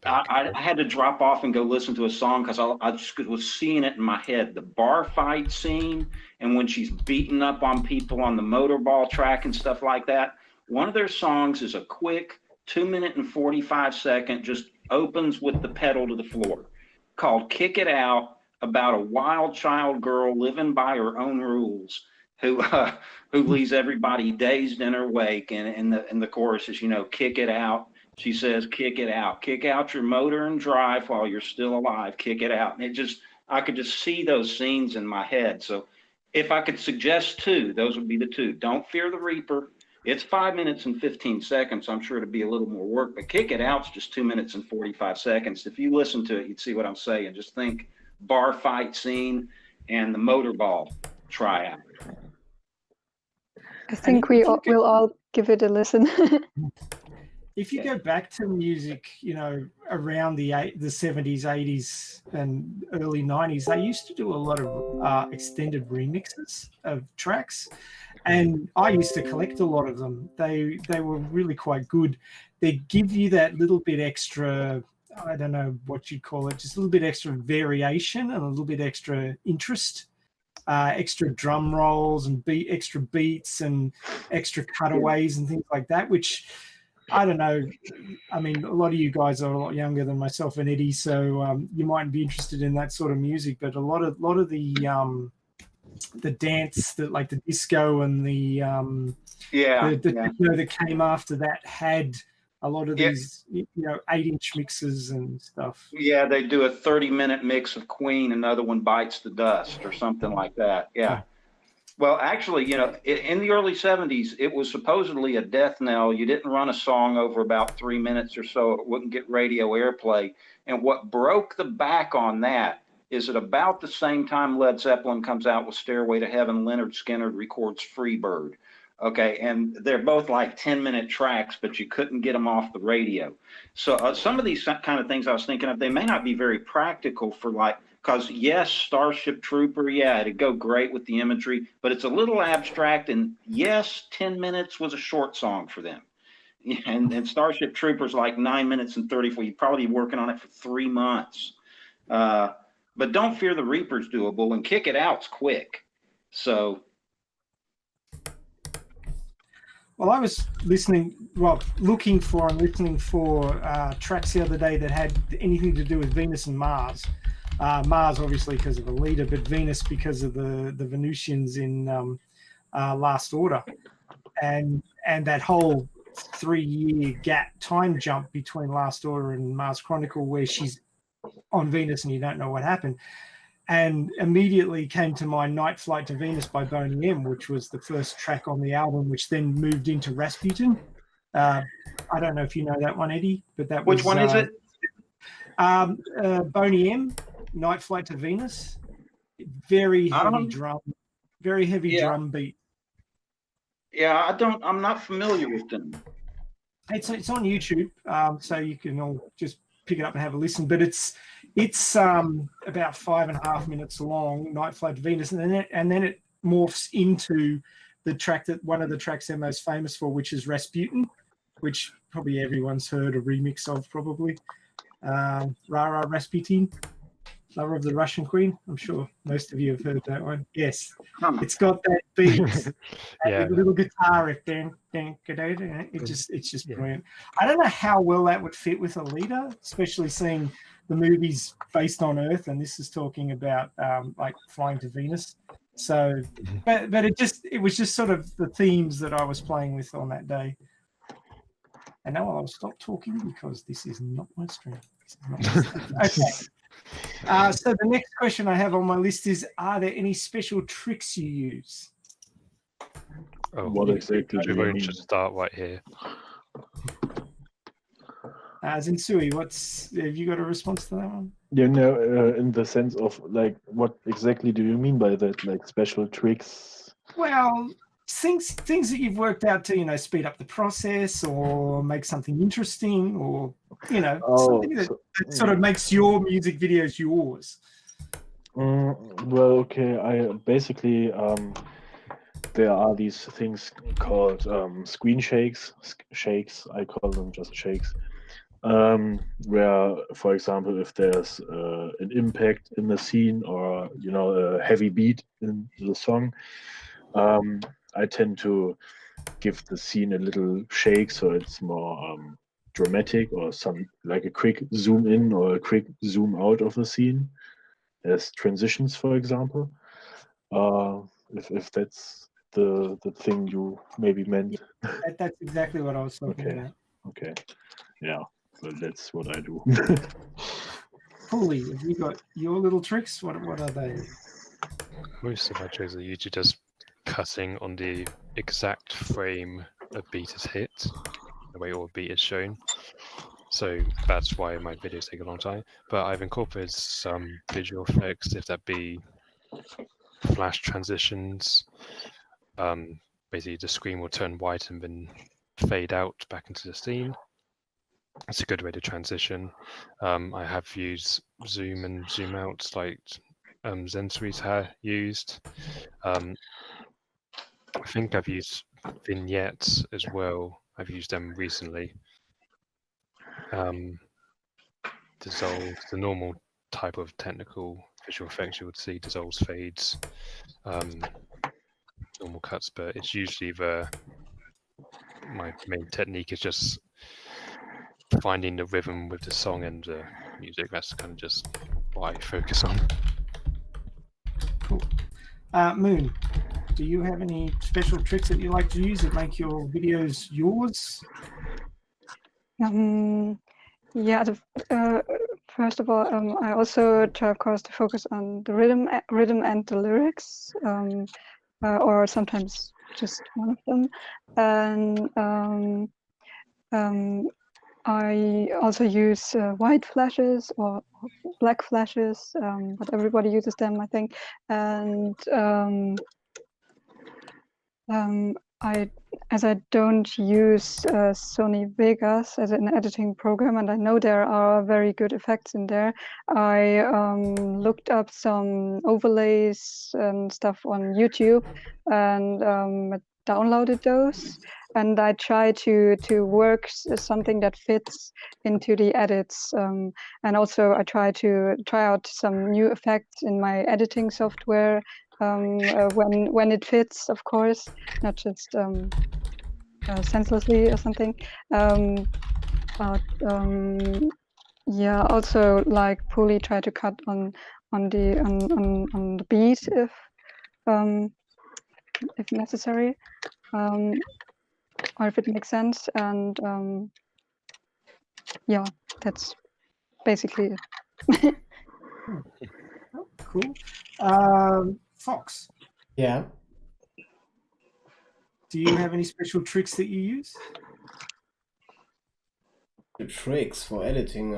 I had to drop off and go listen to a song because I just was seeing it in my head. The bar fight scene and when she's beating up on people on the motorball track and stuff like that. One of their songs is a quick 2-minute and 45-second, just opens with the pedal to the floor, called Kick It Out, about a wild child girl living by her own rules. who leaves everybody dazed and awake. And in the chorus is, kick it out. She says, kick it out your motor and drive while you're still alive, kick it out. And I could just see those scenes in my head. So if I could suggest two, those would be the two. Don't Fear the Reaper. It's 5 minutes and 15 seconds. I'm sure it'd be a little more work, but Kick It Out's just 2 minutes and 45 seconds. If you listen to it, you'd see what I'm saying. Just think bar fight scene and the motorball tryout.
I think we'll all give it a listen.
If you go back to music, around the 70s, 80s, and early 90s, they used to do a lot of extended remixes of tracks, and I used to collect a lot of them. They were really quite good. They give you that little bit extra, I don't know what you'd call it, just a little bit extra variation and a little bit extra interest. Extra drum rolls and extra beats and extra cutaways and things like that, which I don't know. I mean, a lot of you guys are a lot younger than myself and Eddie, so you might be interested in that sort of music. But a lot of the dance, that like the disco and the techno that came after that had a lot of these 8-inch mixes and stuff.
Yeah, they do a 30-minute mix of Queen, another one Bites the Dust or something like that. Yeah. Well, actually, in the early 70s, it was supposedly a death knell. You didn't run a song over about 3 minutes or so, it wouldn't get radio airplay. And what broke the back on that is at about the same time Led Zeppelin comes out with Stairway to Heaven, Lynyrd Skynyrd records Freebird. Okay, and they're both like 10-minute tracks, but you couldn't get them off the radio. So some of these kind of things I was thinking of, they may not be very practical for because yes, Starship Trooper, it'd go great with the imagery, but it's a little abstract. And yes, 10 minutes was a short song for them. And Starship Trooper's like 9 minutes and 34. You'd probably be working on it for 3 months. But Don't Fear the Reaper's doable, and Kick It Out's quick. So.
Well, I was looking for and listening for tracks the other day that had anything to do with Venus and Mars. Mars, obviously, because of Alita, but Venus because of the Venusians in Last Order. And that whole 3-year time jump between Last Order and Mars Chronicle, where she's on Venus and you don't know what happened. And immediately came to mind Night Flight to Venus by Boney M, which was the first track on the album, which then moved into Rasputin. I don't know if you know that one, Eddie, but that
Which one is it?
Boney M, Night Flight to Venus. Very heavy drum beat.
Yeah, I'm not familiar with them.
It's on YouTube, so you can all just pick it up and have a listen. But it's about 5.5 minutes long, Night Flight to Venus, and then it morphs into the track that one of the tracks they're most famous for, which is Rasputin, which probably everyone's heard a remix of, probably. Rara Rasputin, Lover of the Russian Queen. I'm sure most of you have heard that one. Yes, it's got that beat, that little guitar riff. It's just brilliant. I don't know how well that would fit with Alita, especially seeing the movie's based on Earth, and this is talking about like flying to Venus. So, but it was just sort of the themes that I was playing with on that day. And now I'll stop talking because this is not my stream. Okay. So the next question I have on my list is: are there any special tricks you use?
What exactly do you mean?
Should start right here.
Zinsui, have you got a response to that one?
In the sense of like, what exactly do you mean by that? Like special tricks?
Well, things that you've worked out to, speed up the process or make something interesting, or something that sort of makes your music videos yours.
Well, okay. I basically there are these things called screen shakes. I call them just shakes. Where, for example, if there's an impact in the scene or a heavy beat in the song, I tend to give the scene a little shake so it's more dramatic, or like a quick zoom in or a quick zoom out of the scene as transitions, for example. If that's the thing you maybe meant?
That's exactly what I was talking
Okay.
about.
Okay. Yeah. So that's what I do.
Pulley, have you got your little tricks? What are they?
Most of my tricks are usually just cutting on the exact frame a beat is hit, the way all a beat is shown. So that's why my videos take a long time. But I've incorporated some visual effects, if that be flash transitions. Basically, the screen will turn white and then fade out back into the scene. It's a good way to transition. I have used zoom and zoom out like Zensui's used. I think I've used vignettes as well. I've used them recently. Dissolves, the normal type of technical visual effects you would see, dissolves, fades, normal cuts, but it's usually my main technique is just finding the rhythm with the song and the music. That's kind of just what I focus on.
Cool. Moon, do you have any special tricks that you like to use that make your videos yours?
Yeah, first of all, I also try, of course, to focus on the rhythm and the lyrics, or sometimes just one of them. And I also use white flashes or black flashes, but everybody uses them, I think. And as I don't use Sony Vegas as an editing program, and I know there are very good effects in there, I looked up some overlays and stuff on YouTube and downloaded those. And I try to work something that fits into the edits. And also I try out some new effects in my editing software when it fits, of course, not just senselessly or something. Yeah, also like Pulley try to cut on the beat if necessary, or if it makes sense. And yeah, that's basically it.
Oh, cool. Fox,
Yeah.
do you have any special tricks that you use?
The tricks for editing.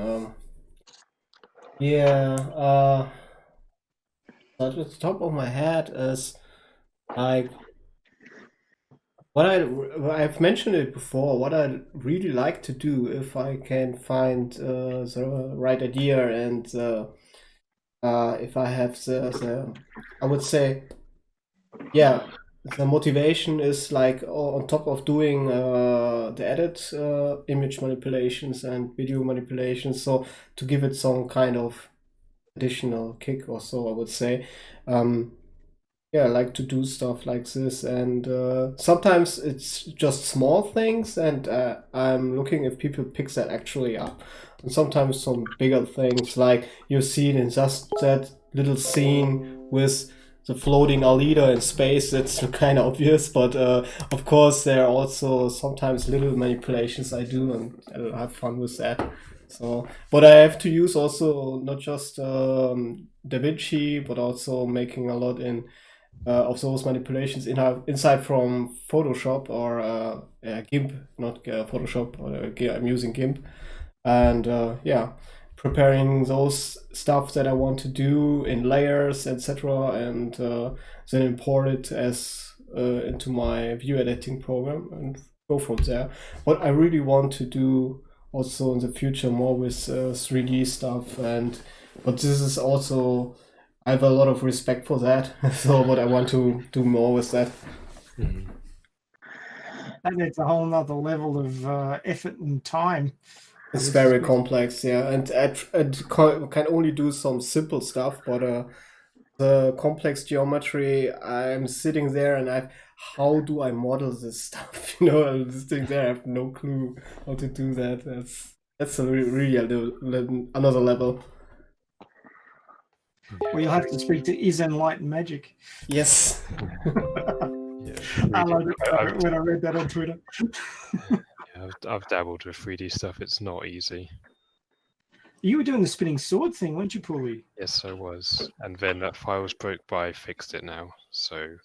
Yeah. At the top of my head is like I've mentioned it before. What I really like to do if I can find the right idea and if I have the I would say, yeah, the motivation is like on top of doing the edit, image manipulations and video manipulations. So to give it some kind of additional kick or so, I would say. Yeah, I like to do stuff like this, and sometimes it's just small things, and I'm looking if people pick that actually up. And sometimes some bigger things, like you've seen in just that little scene with the floating Alita in space, that's kind of obvious, but of course there are also sometimes little manipulations I do, and I have fun with that. So, but I have to use also not just DaVinci, but also making a lot in of those manipulations inside from Photoshop or GIMP, not Photoshop. I'm using GIMP, and yeah, preparing those stuff that I want to do in layers, etc., and then import it as into my view editing program and go from there. What I really want to do also in the future more with 3D stuff, but this is also, I have a lot of respect for that. So what I want to do more with that.
Mhm.
And it's a whole nother level of effort and time.
It's very complex, yeah, and I can only do some simple stuff, but the complex geometry, I'm sitting there and how do I model this stuff? You know, I'm just sitting there, I have no clue how to do that. That's a really another level.
Well, you'll have to speak to Is and Light and Magic.
Yes.
Yeah.
I love it when I read that on Twitter.
I've dabbled with 3D stuff. It's not easy.
You were doing the spinning sword thing, weren't you, Paulie?
Yes, I was. And then that file was broke, but I fixed it now. So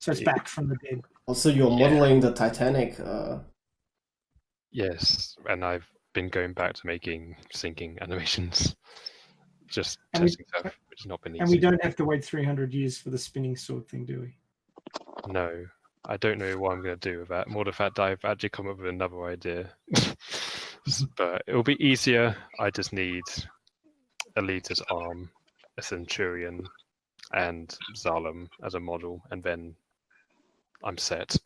it's back from the dead.
Also, you're modeling the Titanic.
Yes, and I've been going back to making sinking animations. Just
And
testing stuff, which has not been easy.
And we don't have to wait 300 years for the spinning sword thing, do we?
No. I don't know what I'm going to do with that. More the fact that I've actually come up with another idea. But it'll be easier. I just need Alita's arm, a Centurion, and Zalem as a model, and then I'm set.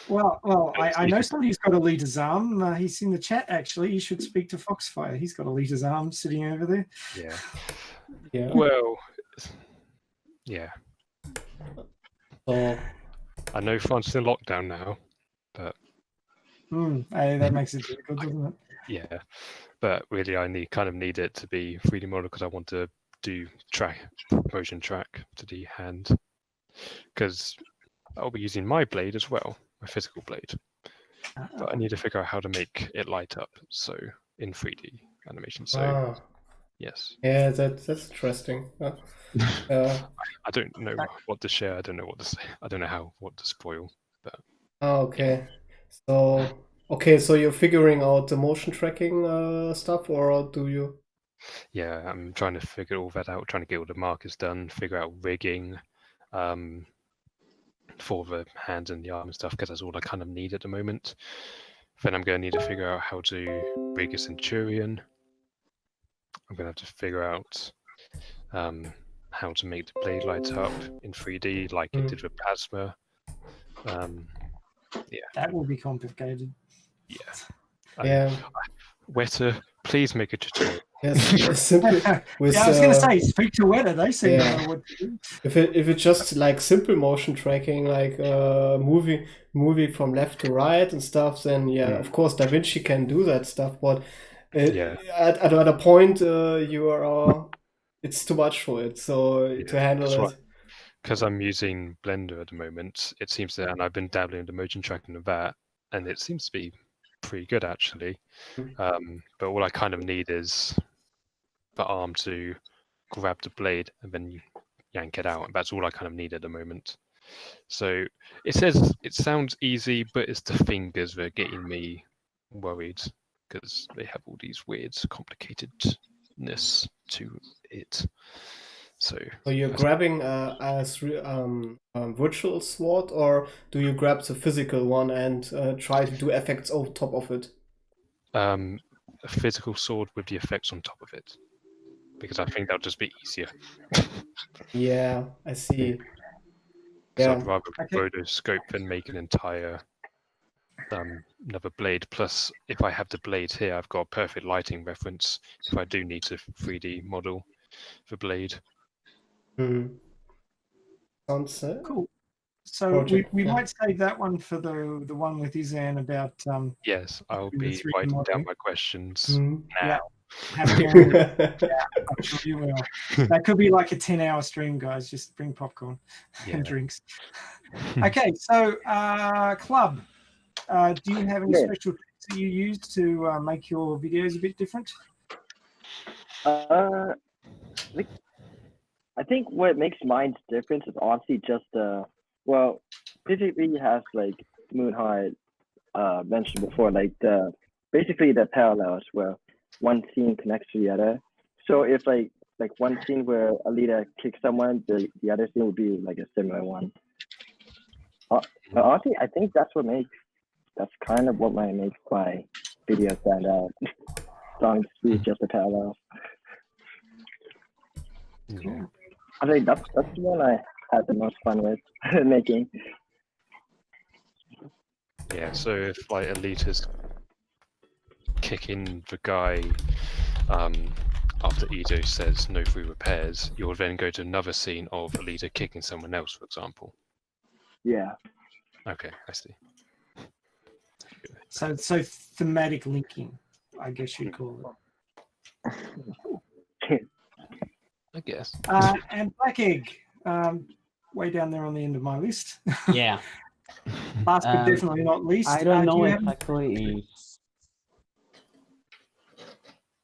Well, I know somebody who's got Alita's arm. He's in the chat, actually. You should speak to Foxfire. He's got Alita's arm sitting over there.
Yeah.
Yeah.
Well, yeah.
So
I know France is in lockdown now, but
that makes it difficult, doesn't it?
yeah. But really, I need it to be 3D model because I want to do motion track to the hand, because I'll be using my blade as well, my physical blade. But I need to figure out how to make it light up, so in 3D animation. So yes.
Yeah, that's interesting.
I don't know what to share. I don't know what to say. I don't know what to spoil. But
okay. So you're figuring out the motion tracking stuff, or do you?
Yeah, I'm trying to figure all that out. Trying to get all the markers done. Figure out rigging, for the hands and the arm and stuff, because that's all I kind of need at the moment. Then I'm going to need to figure out how to rig a Centurion. I'm going to have to figure out how to make the blade light up in 3D like it did with plasma.
That will be complicated.
Yeah.
Weta, please make a tutorial.
Yes, simply with,
I was going to say, speak to Weta. They seem to know what to do.
If it's just like simple motion tracking, like moving from left to right and stuff, then of course Da Vinci can do that stuff. But at a point, it's too much for it. So to handle it.
Because I'm using Blender at the moment, it seems that, and I've been dabbling in the motion tracking of that, and it seems to be pretty good actually. But all I kind of need is the arm to grab the blade and then yank it out, and that's all I kind of need at the moment. So it sounds easy, but it's the fingers that are getting me worried, because they have all these weird complicatedness to it. So
you're grabbing a virtual sword, or do you grab the physical one and try to do effects on top of it?
A physical sword with the effects on top of it, because I think that'll just be easier.
Yeah, I see.
So I'd rather rotoscope than make an entire another blade. Plus, if I have the blade here, I've got a perfect lighting reference if I do need to 3D model the blade.
Sounds
cool. So we might save that one for the one with Izan about.
Yes, I'll be writing down my questions now.
Yeah, I'm sure you will. That could be like a 10-hour stream, guys. Just bring popcorn and drinks. Okay, so Club, do you have any special tricks that you use to make your videos a bit different?
I think what makes mine different is honestly just basically has like Moonheart mentioned before, like basically the parallels where one scene connects to the other. So if like one scene where Alita kicks someone, the other scene would be like a similar one. Honestly, I think that's kind of what makes my video stand out. Songs is just a parallel.
Yeah.
I think that's the one I had the most fun with making.
Yeah, so if like Alita's kicking the guy after Ido says no free repairs, you'll then go to another scene of Alita kicking someone else, for example.
Yeah.
Okay, I see.
So thematic linking, I guess you'd call it.
I guess.
And Black Egg, way down there on the end of my list.
Yeah.
Last but definitely not least.
I don't know
do you have-
exactly if.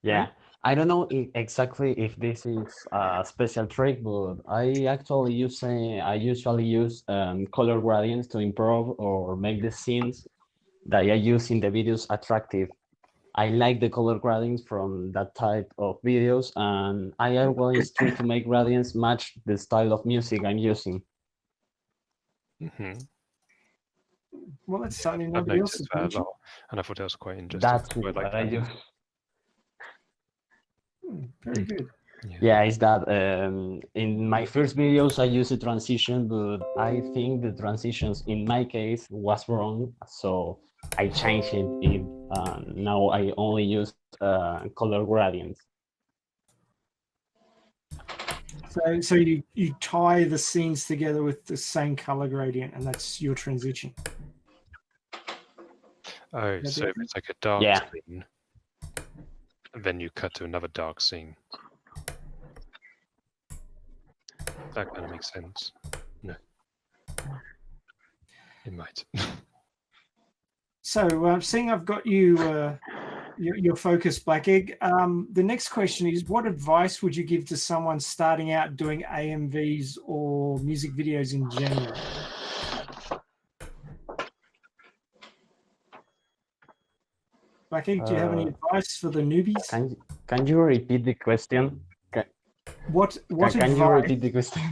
Yeah, I don't know exactly if this is a special trick, but I usually use color gradients to improve or make the scenes that I use in the videos attractive. I like the color gradients from that type of videos, and I always try to make gradients match the style of music I'm using.
Mhm.
Well, that's something
I've
nobody else
noticed
has
that a
mentioned.
lot, and I thought that was quite interesting.
That's
So I
what
like
I
that.
use.
Very good.
Yeah, it's that in my first videos I used a transition, but I think the transitions in my case was wrong, so I changed it. Now I only use color gradients.
So you tie the scenes together with the same color gradient, and that's your transition.
Oh,
That's
so
it.
if it's like a dark
Yeah.
scene, then you cut to another dark scene. That kind of makes sense. No. It might.
So seeing I've got you your focus, Black Egg, the next question is, what advice would you give to someone starting out doing AMVs or music videos in general? Black Egg, do you have any advice for the newbies?
Can you repeat the question?
What
Can you
advice?
repeat the question?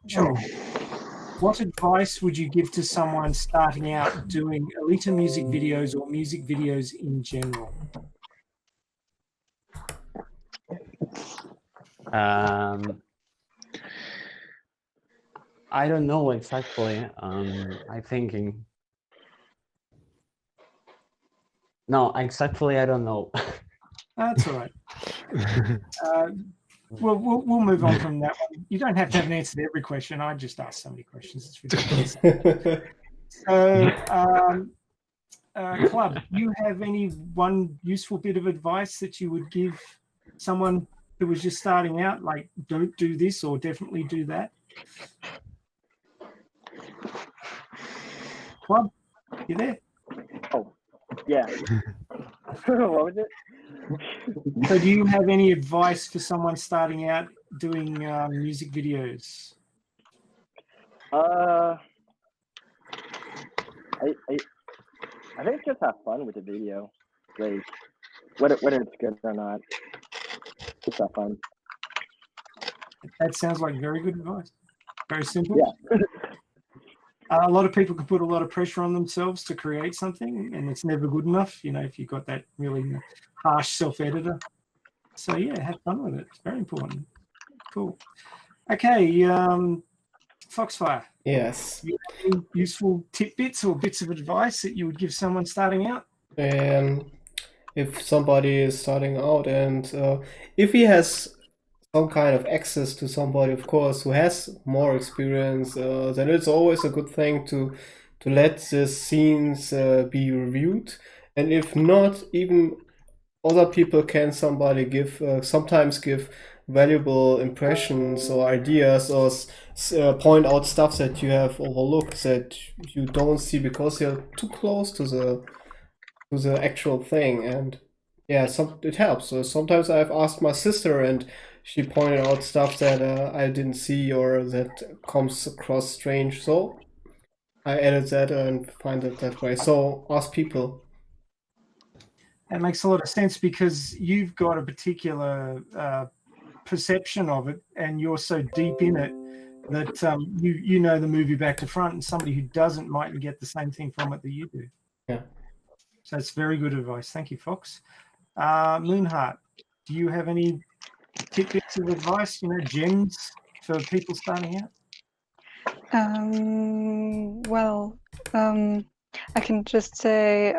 Sure. What advice would you give to someone starting out doing Alita music videos or music videos in general?
I don't know exactly. I'm thinking. No, exactly. I don't know.
That's all right. We'll move on from that one. You don't have to have an answer to every question. I just asked so many questions. It's ridiculous. So, Club, do you have any one useful bit of advice that you would give someone who was just starting out, like don't do this or definitely do that? Club, you there?
Oh, yeah. What was it?
So do you have any advice for someone starting out doing music videos?
I think just have fun with the video. Like whether it's good or not, just have fun.
That sounds like very good advice. Very simple.
Yeah.
A lot of people can put a lot of pressure on themselves to create something, and it's never good enough, you know, if you've got that really harsh self-editor. So, yeah, have fun with it. It's very important. Cool. Okay, Foxfire.
Yes.
Do you have any useful tidbits or bits of advice that you would give someone starting out?
If somebody is starting out and if he has some kind of access to somebody, of course, who has more experience, then it's always a good thing to let the scenes be reviewed. And if not, even other people can sometimes give valuable impressions or ideas, or point out stuff that you have overlooked that you don't see because you're too close to the actual thing. And yeah, it helps. So sometimes I've asked my sister and she pointed out stuff that I didn't see or that comes across strange. So I added that and find it that way. So ask people.
That makes a lot of sense because you've got a particular perception of it, and you're so deep in it that you know the movie back to front, and somebody who doesn't mightn't get the same thing from it that you do.
Yeah.
So it's very good advice. Thank you, Fox. Moonheart, do you have any tidbits of advice, gems for people starting out?
I can just say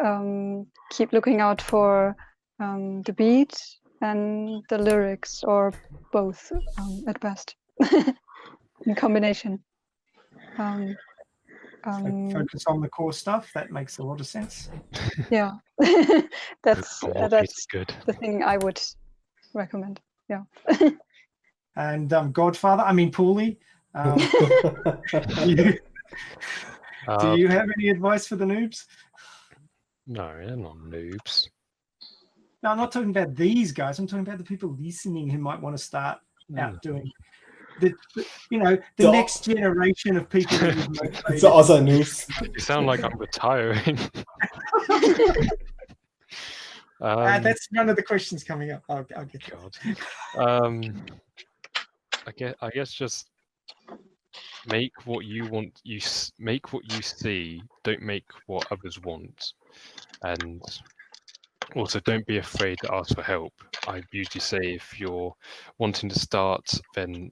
keep looking out for the beat and the lyrics, or both at best, in combination.
Focus on the core stuff. That makes a lot of sense.
Yeah, that's
good.
the thing I would recommend. Yeah.
And Godfather, I mean Paulie, Do you have any advice for the noobs?
No, they're not noobs.
No, I'm not talking about these guys. I'm talking about the people listening who might want to start out doing the next generation of people that you've motivated.
It's the other noobs.
You sound like I'm retiring.
That's none of the questions coming up. I'll get to
God. I guess just make what you want. Make what you see. Don't make what others want, and also don't be afraid to ask for help. I usually say if you're wanting to start, then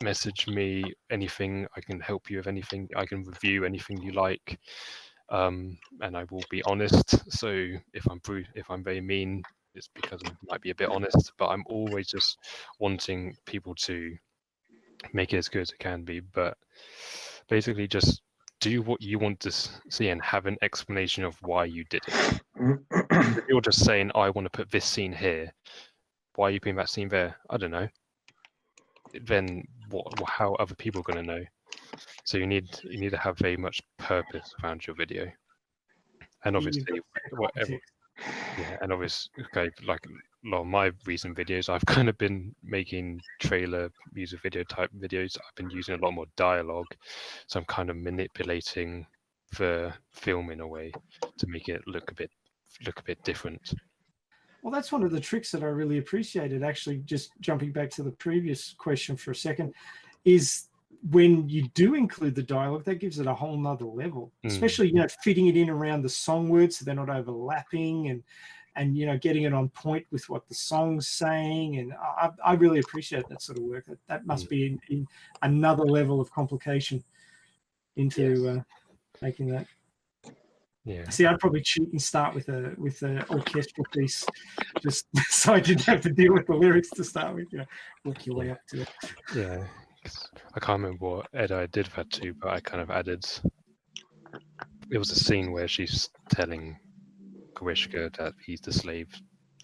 message me. Anything I can help you with. Anything I can review. Anything you like. And I will be honest. So if I'm very mean, it's because I might be a bit honest. But I'm always just wanting people to make it as good as it can be. But basically, just do what you want to see and have an explanation of why you did it. If you're just saying, "I want to put this scene here," why are you putting that scene there? I don't know. Then how are other people going to know? So you need to have very much purpose around your video, and obviously whatever. Yeah, and obviously, okay, like a lot of my recent videos, I've kind of been making trailer music video type videos. I've been using a lot more dialogue, so I'm kind of manipulating the film in a way to make it look a bit different.
Well, that's one of the tricks that I really appreciated. Actually, just jumping back to the previous question for a second, is when you do include the dialogue, that gives it a whole nother level, especially, fitting it in around the song words so they're not overlapping and getting it on point with what the song's saying. And I really appreciate that sort of work. That must be in another level of complication into making that.
Yeah.
See, I'd probably cheat and start with a orchestral piece, just so I didn't have to deal with the lyrics to start with. Work your way up to it.
Yeah. I can't remember what I did for that too, but I kind of added. It was a scene where she's telling Grishka that he's the slave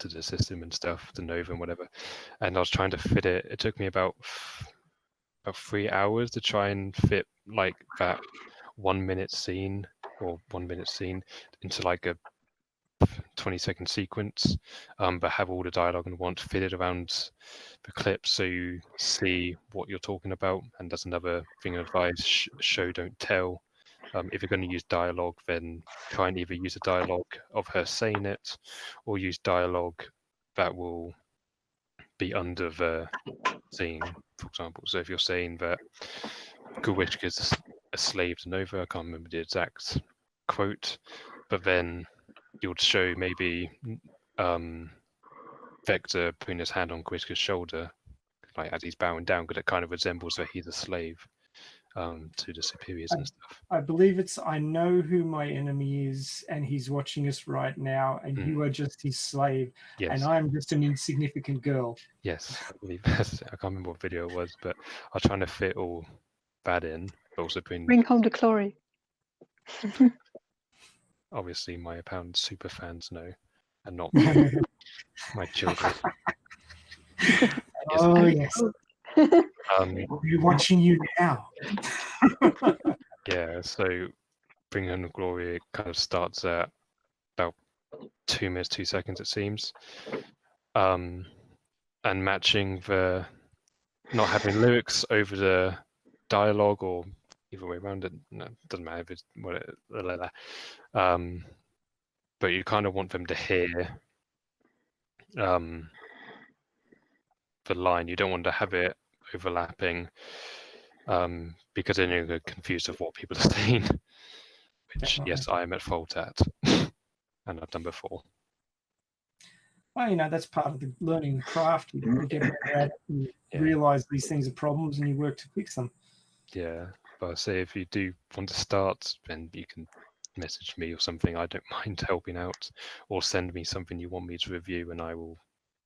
to the system and stuff, the Nova and whatever. And I was trying to fit it. It took me about 3 hours to try and fit like that 1 minute scene into like a 20-second sequence, but have all the dialogue and want fitted around the clip so you see what you're talking about. And that's another thing of advice: show, don't tell. If you're going to use dialogue, then try and either use a dialogue of her saying it, or use dialogue that will be under the scene, for example. So if you're saying that Gurwitchka's a slave to Nova, I can't remember the exact quote, but then you'll show maybe Vector putting his hand on Gurwitchka's shoulder, like as he's bowing down, because it kind of resembles that he's a slave to the superiors and stuff.
I believe it's "I know who my enemy is, and he's watching us right now, and you are just his slave, and I'm just an insignificant girl."
Yes, I believe that's. I can't remember what video it was, but I'm trying to fit all that in, but also bring
home the glory.
Obviously, my apparent super fans know, and not my children.
Oh yes. We're watching you now.
Yeah, so Bring Home the Glory kind of starts at about 2 minutes, 2 seconds, it seems. And matching the not having lyrics over the dialogue, or either way around it, no, it doesn't matter if it's but you kind of want them to hear the line. You don't want to have it overlapping, because then you're confused of what people are saying, which yes, I am at fault at, and I've done before.
Well, that's part of the learning the craft. You get better at it, you realize these things are problems, and you work to fix them.
Yeah, but I say if you do want to start, then you can message me or something. I don't mind helping out, or send me something you want me to review, and I will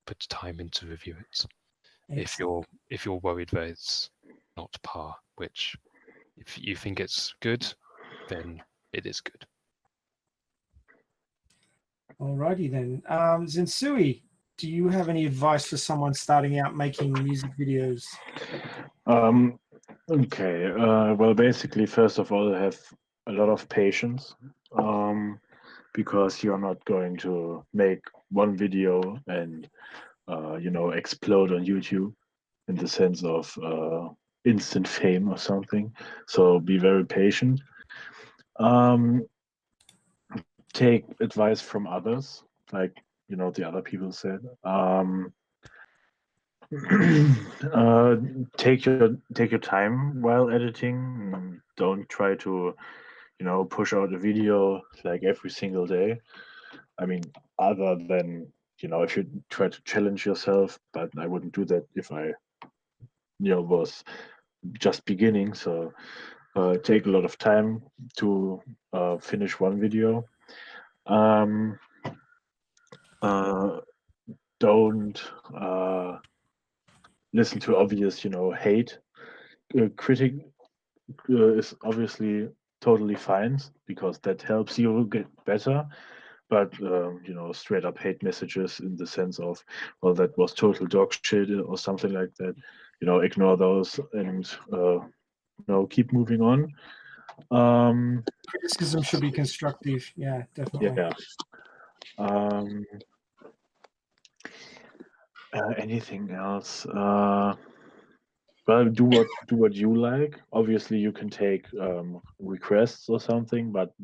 put time in to review it. Excellent. If you're worried that it's not par, which if you think it's good, then it is good.
Alrighty then. Zinsui, do you have any advice for someone starting out making music videos?
Okay. Well, basically, first of all, have a lot of patience, because you're not going to make one video and explode on YouTube in the sense of instant fame or something. So be very patient. Um, take advice from others, like the other people said. uh, take your time while editing. Don't try to push out a video like every single day. I mean, other than if you try to challenge yourself, but I wouldn't do that if I was just beginning. So take a lot of time to finish one video. Don't listen to obvious hate. Critic is obviously totally fine because that helps you get better. But straight up hate messages in the sense of, well, that was total dog shit or something like that. Ignore those and keep moving on.
Criticism should be constructive. Yeah, definitely.
Yeah. Anything else? Well, do what you like. Obviously, you can take requests or something, but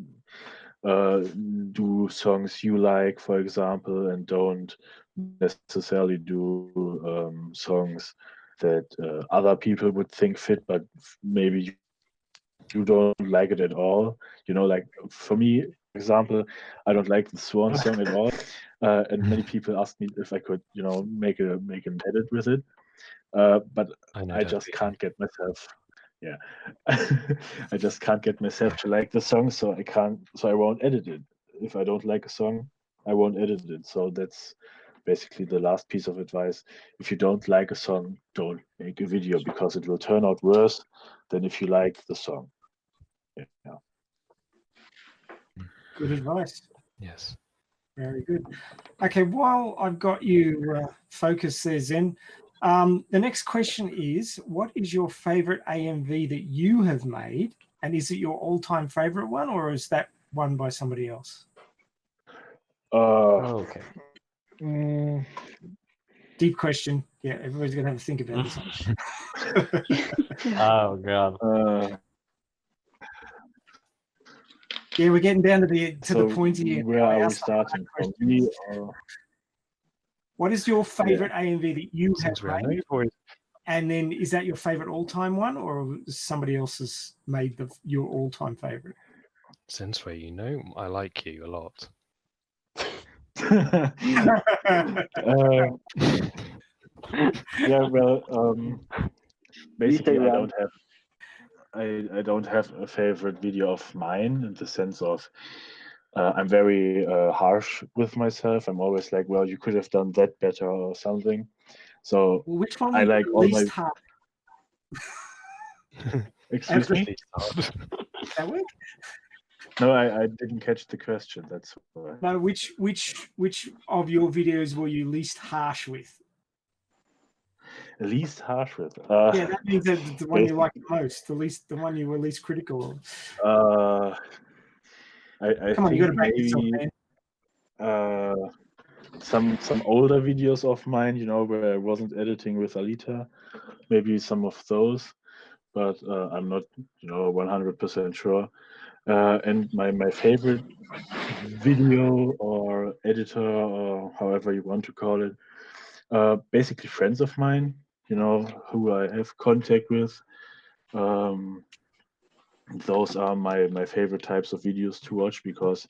do songs you like, for example, and don't necessarily do songs that other people would think fit, but maybe you don't like it at all. Like for me, for example, I don't like the Swan song at all, and many people asked me if I could, make an edit with it, but I just can't get myself. Yeah, I just can't get myself to like the song, so I can't. So I won't edit it. If I don't like a song, I won't edit it. So that's basically the last piece of advice. If you don't like a song, don't make a video because it will turn out worse than if you like the song. Yeah.
Good advice.
Yes.
Very good. Okay, while I've got you focused there, Zen, the next question is, what is your favorite AMV that you have made? And is it your all-time favorite one, or is that one by somebody else?
Okay.
Deep question. Yeah, everybody's going to have to think about this one.
Oh, God.
Yeah, we're getting down to the pointy end.
Where are we starting from?
What is your favorite AMV that you have made? And then is that your favorite all-time one, or somebody else has made your all-time favorite?
Sensei, I like you a lot.
Yeah, well, basically, I don't have a favorite video of mine in the sense of I'm very harsh with myself. I'm always like, well, you could have done that better or something. So
which one
I like all
least hard?
Excuse me?
That work?
No, I didn't catch the question. That's why.
No, which of your videos were you least harsh with?
Least harsh with?
Yeah, that means that the one you like the most, the one you were least critical of.
I
Come on, you got to make yourself,
man. Some older videos of mine, where I wasn't editing with Alita, maybe some of those, but I'm not, 100% sure. And my favorite video or editor or however you want to call it, basically friends of mine, who I have contact with. Those are my favorite types of videos to watch because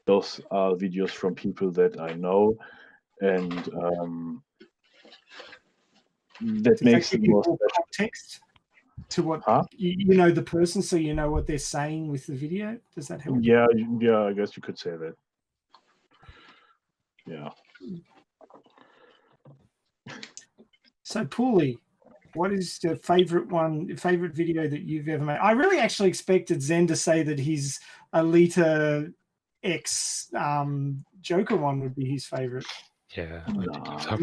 those are videos from people that I know, and that makes it more special.
Context to what you know the person, so you know what they're saying with the video. Does that help?
Yeah, I guess you could say that. Yeah.
So, Paulie, what is the favorite video that you've ever made? I really actually expected Zen to say that his Alita X Joker one would be his favorite.
Yeah,
we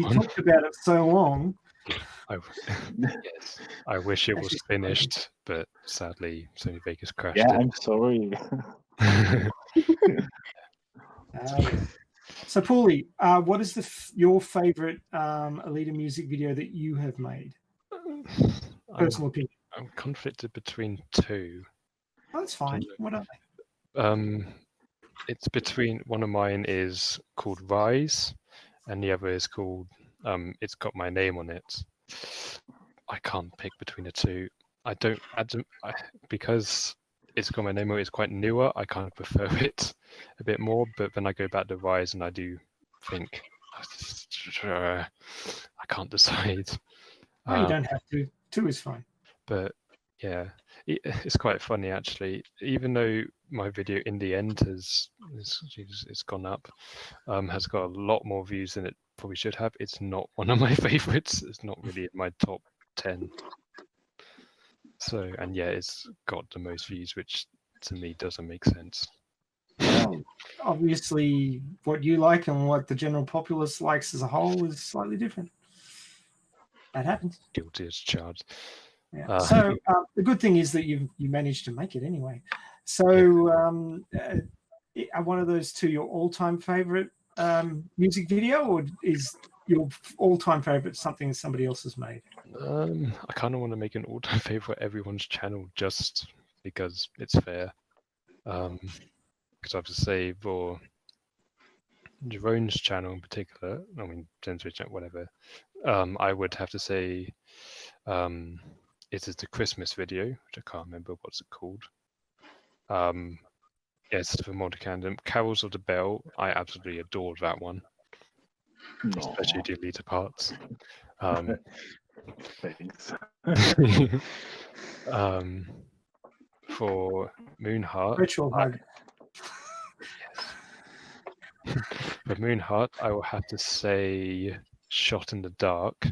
talked about it so long.
Yes, I wish it was finished, but sadly, Sony Vegas crashed
Yeah,
it.
I'm sorry.
So, Paulie, what is your favorite Alita music video that you have made? Personal opinion.
I'm conflicted between two.
Oh, that's fine. What are they?
It's between, one of mine is called Rise, and the other is called It's Got My Name on It. I can't pick between the two. Because It's Got My Name on It is quite newer, I kind of prefer it a bit more, but then I go back to Rise and I do think I can't decide.
Oh, you don't have to. Two is fine.
But yeah, it's quite funny actually. Even though my video in the end it's gone up, has got a lot more views than it probably should have. It's not one of my favorites. It's not really in my top 10. So, and yeah, it's got the most views, which to me doesn't make sense.
Well, obviously, what you like and what the general populace likes as a whole is slightly different. That happens.
Guilty as charged.
Yeah. So the good thing is that you managed to make it anyway. So are one of those two your all-time favorite music video, or is your all-time favorite something somebody else has made?
I kind of want to make an all-time favorite everyone's channel just because it's fair. Because I have to say for Jerome's channel in particular, I mean Jen's channel, whatever, I would have to say it is the Christmas video, which I can't remember what's it called. Yes, for Mordecandum. Carols of the Bell, I absolutely adored that one. Especially the Alita parts.
Thanks.
For Moonheart.
Ritual hug.
Yes. For Moonheart, I will have to say Shot in the Dark,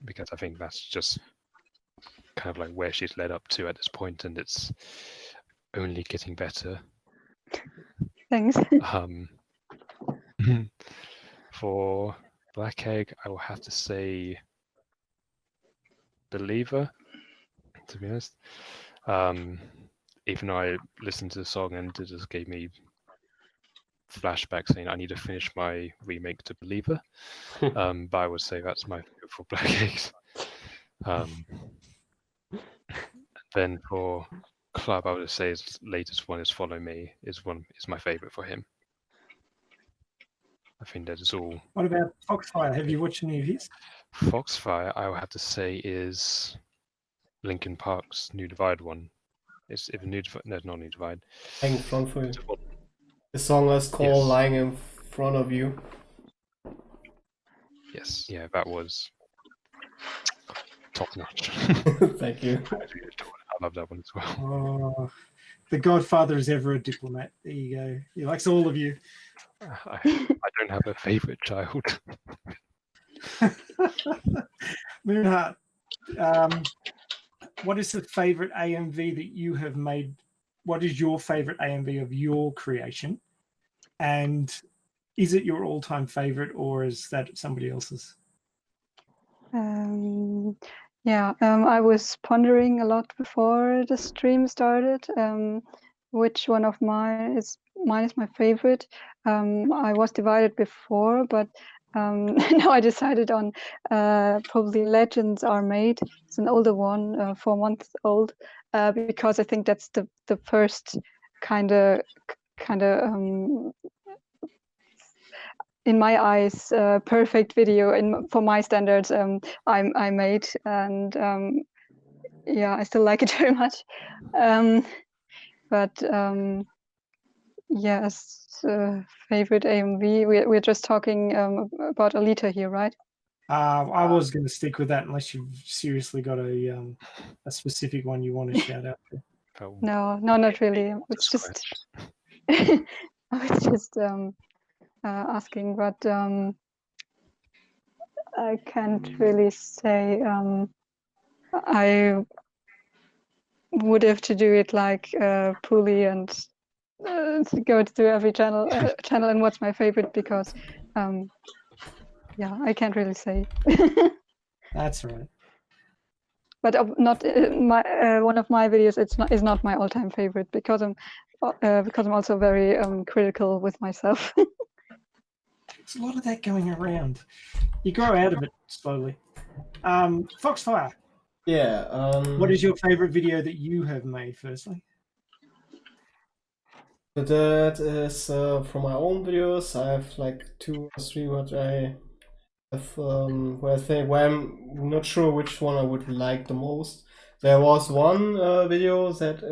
because I think that's just kind of like where she's led up to at this point, and it's only getting better.
Thanks.
For Black Egg, I will have to say Believer, to be honest. Even though I listened to the song and it just gave me flashbacks saying I need to finish my remake to Believer. But I would say that's my favorite for Black Eggs. Then for Club, I would say his latest one is Follow Me is my favorite for him. I think that is all.
What about Foxfire? Have you watched any of his?
Foxfire, I would have to say, is Linkin Park's New Divide one. It's if New Divide, no, not New Divide.
Lying in front for you. The song is called
Yes.
Lying in Front of You.
Yes, yeah, that was top notch.
Thank you.
I love that one as well.
Oh, the Godfather is ever a diplomat. There you go. He likes all of you.
I don't have a favorite child.
Moonheart, what is the favorite AMV that you have made? What is your favorite AMV of your creation? And is it your all-time favorite, or is that somebody else's?
I was pondering a lot before the stream started. Which one of mine is my favorite? I was divided before, but now I decided on probably Legends Are Made. It's an older one, 4 months old, because I think that's the first kind of in my eyes perfect video for my standards I made, and I still like it very much. Yes, favorite AMV. We're just talking about Alita here, right?
I was going to stick with that unless you've seriously got a specific one you want to shout out to.
No, not really. It's just I was just asking, but I can't really say. I would have to do it like Puli and go to every channel and what's my favorite, because I can't really say.
That's right.
But not one of my videos. Is not my all-time favorite because I'm also very critical with myself.
There's a lot of that going around. You grow out of it slowly. Foxfire.
Yeah.
What is your favorite video that you have made? Firstly.
That is from my own videos. I have like 2 or 3 what I have where I'm not sure which one I would like the most. There was one video that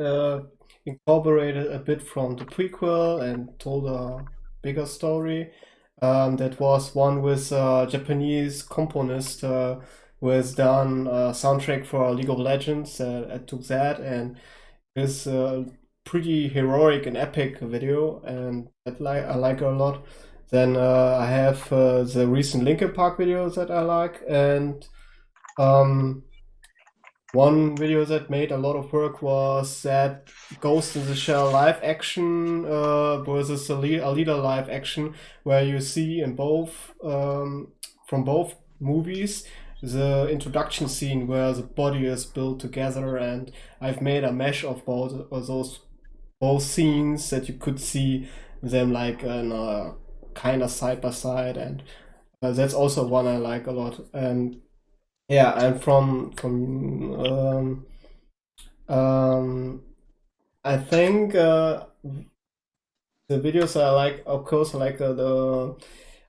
incorporated a bit from the prequel and told a bigger story. That was one with a Japanese componist who has done a soundtrack for League of Legends. I took that, and it's a pretty heroic and epic video, and I like it a lot. Then I have the recent Linkin Park videos that I like, and one video that made a lot of work was that Ghost in the Shell live action versus Alita live action, where you see in both from both movies the introduction scene where the body is built together, and I've made a mesh of both scenes that you could see them like in a kind of side by side, and that's also one I like a lot. And yeah, and from I think the videos I like, of course, I like the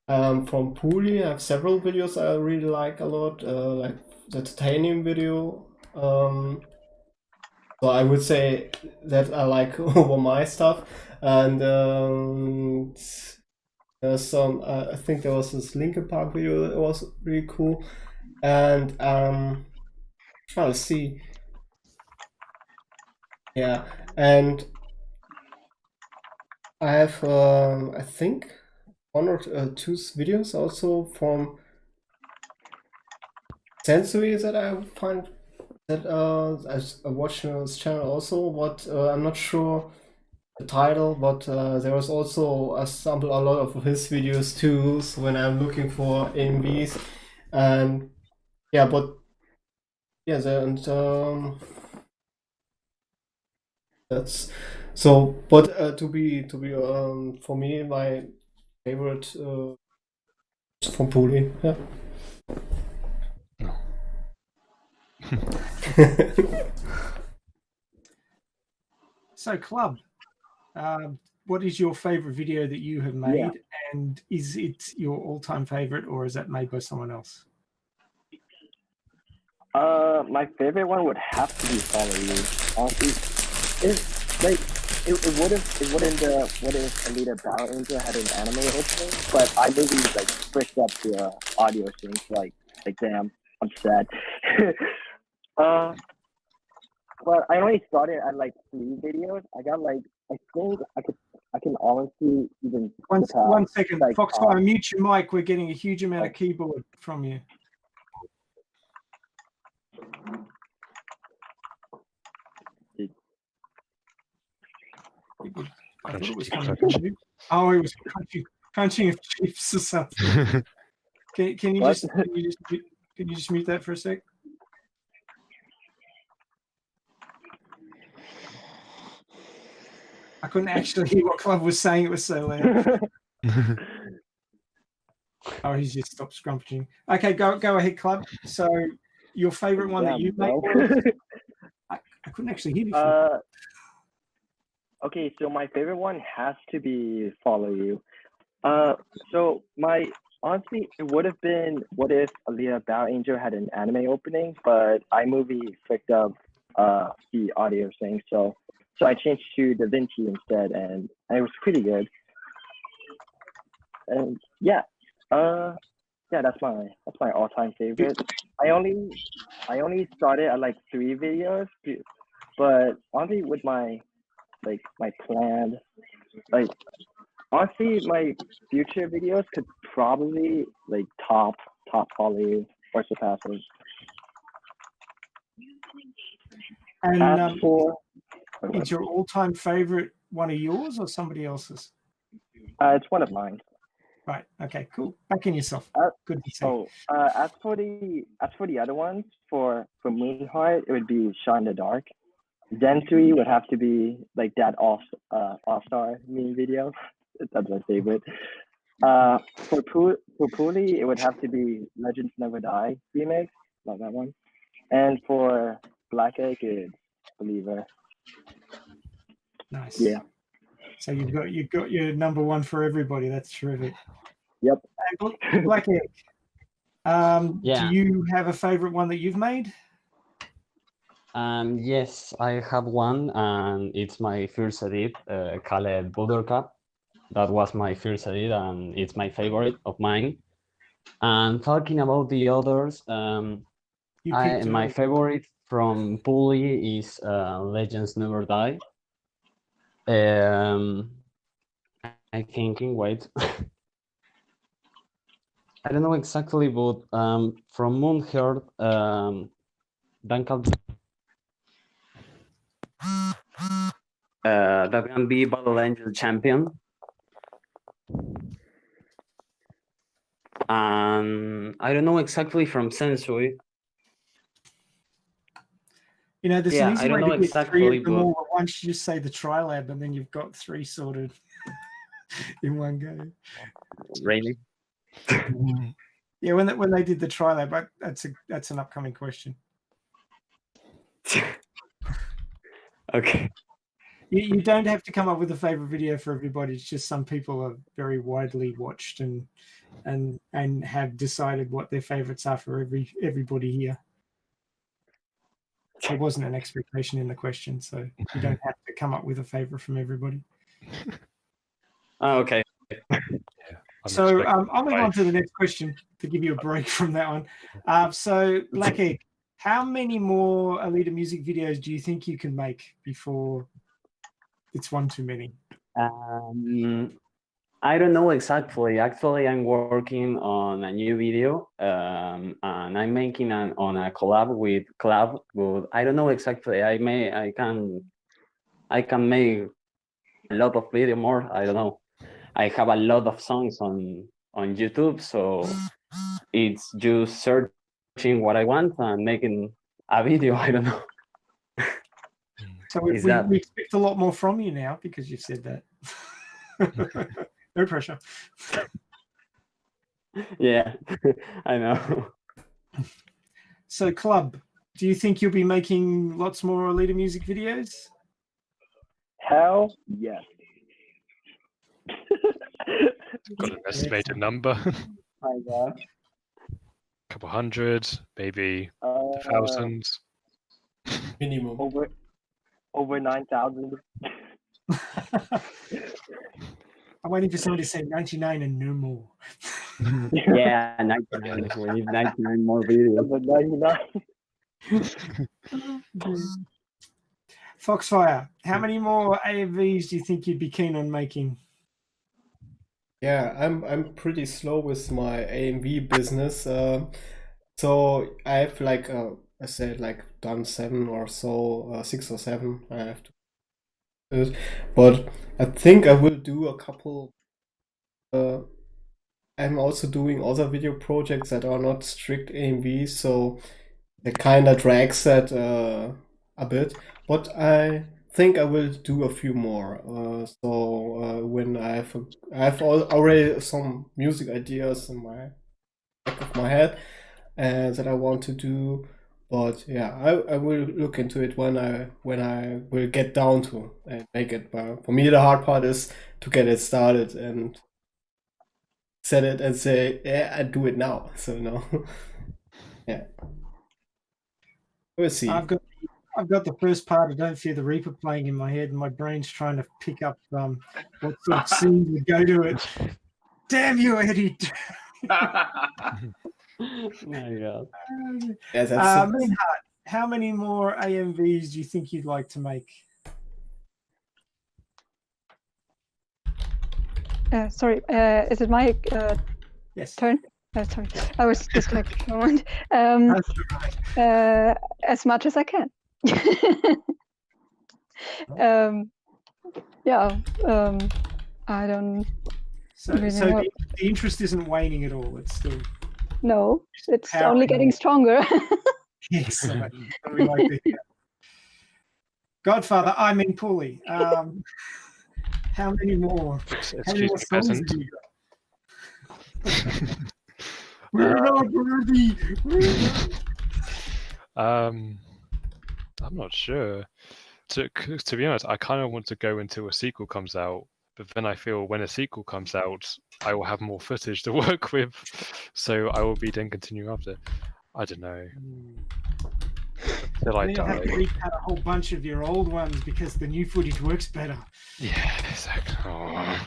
from Puli. I have several videos I really like a lot, like the Titanic video. So I would say that I like over my stuff, and there's some. I think there was this Linkin Park video that was really cool, and let's see. Yeah, and I have I think 1 or 2 videos also from Sensory that I find that I watch on his channel also. What I'm not sure the title, but there was also a sample a lot of his videos too. So when I'm looking for AMVs, and yeah, but yeah, and that's so. But to be for me, my favorite from Puli. Yeah.
So, Club, what is your favorite video that you have made, and is it your all-time favorite, or is that made by someone else?
My favorite one would have to be Follow You. Honestly, it wouldn't what if Alita Battle Angel had an anime opening, but I really like fricked up the audio things. Like damn, I'm sad. But I only started at like 3 videos. I got like I think I can honestly even
One second, like, Foxfire, mute your mic. We're getting a huge amount of keyboard from you. I thought it was coming from you. Oh, it was crunching of chips or something. Can you just mute that for a sec? I couldn't actually hear what Club was saying. It was so loud. Oh, he's just stopped scrumping. Okay, go ahead, Club. So, your favorite one that you made? I couldn't actually hear you.
Okay, so my favorite one has to be Follow You. So honestly, it would have been what if Alita Battle Angel had an anime opening, but iMovie picked up the audio thing, so I changed to DaVinci instead, and it was pretty good. And yeah, that's my all-time favorite. I only started at like 3 videos, but honestly, with my planned, like honestly, my future videos could probably like top Hollywood or surpass it.
And is your all-time favorite one of yours or somebody else's?
It's one of mine.
Right. Okay. Cool. Back in yourself. Good to see.
As for the other ones, for Moonheart, it would be Shine in the Dark. Then 3 would have to be like that All-Star meme video. That's my favorite. For Pooley, it would have to be Legends Never Die remix. Love that one. And for Black Egg, it's Believer.
Nice.
Yeah.
So you've got your number one for everybody. That's terrific.
Yep.
And Black Egg.
Yeah.
Do you have a favorite one that you've made?
Yes, I have one, and it's my first edit, called Buttercup. That was my first edit, and it's my favorite of mine. And talking about the others, my favorite from Pulley is Legends Never Die. I'm thinking, wait. I don't know exactly, but from Moonheart, that can be Battle Angel Champion. And I don't know exactly from Sensui.
You know, there's
Yeah,
an easy
I don't
way
know
to get
exactly,
three of them
but-
all at once. You just say the Trilab, and then you've got 3 sorted in one go.
Really?
Yeah, when they did the Trilab, that's an upcoming question.
Okay.
You don't have to come up with a favorite video for everybody. It's just some people are very widely watched and have decided what their favorites are for everybody here. There wasn't an expectation in the question, so you don't have to come up with a favorite from everybody.
Oh, okay.
So I'll move on to the next question to give you a break from that one. So Black Egg, how many more Alita music videos do you think you can make before it's one too many?
I don't know exactly. Actually, I'm working on a new video, and I'm making on a collab with Club, but I don't know exactly. I can make a lot of video more. I don't know. I have a lot of songs on YouTube, so it's just searching what I want and making a video. I don't know.
So we expect a lot more from you now because you've said that. No pressure.
Yeah, I know.
So Club, do you think you'll be making lots more Alita music videos?
Hell yes.
Got an estimated number.
My God.
Couple hundred, maybe thousands.
Minimum.
Over 9,000.
I'm waiting for somebody to say 99 and no more.
Yeah, 99. We need 99 more videos.
99.
Foxfire, how many more AMVs do you think you'd be keen on making?
Yeah, I'm pretty slow with my AMV business. So I've I said done 7 or so, 6 or 7. I have to do it, but I think I will do a couple. I'm also doing other video projects that are not strict AMVs, so it kind of drags that a bit. But I think I will do a few more. When I have already some music ideas in my back of my head that I want to do. But yeah, I will look into it when I will get down to and make it. But for me, the hard part is to get it started and set it and say, yeah, I do it now. So no, yeah, we'll see.
I've got the first part of Don't Fear the Reaper playing in my head, and my brain's trying to pick up what sort of scene would go to it. Damn you, Eddie!
My God.
Yeah, that's
Moonheart, how many more AMVs do you think you'd like to make?
Sorry, is it my
Yes.
turn? Sorry, I was distracted for a moment. As much as I can. I don't.
So the interest isn't waning at all. It's still
No, it's
powering
only getting
on.
stronger.
Yes, we like to hear. Godfather, I mean Paulie. How many more? How many
Excuse
more
me,
songs
peasant.
have you got? We're not worthy.
I'm not sure. To be honest, I kind of want to go until a sequel comes out, but then I feel when a sequel comes out, I will have more footage to work with, so I will be then continue after. I don't know. Till I
Then you'll have to
die.
recut a whole bunch of your old ones because the new footage works better.
Yeah, exactly. Oh,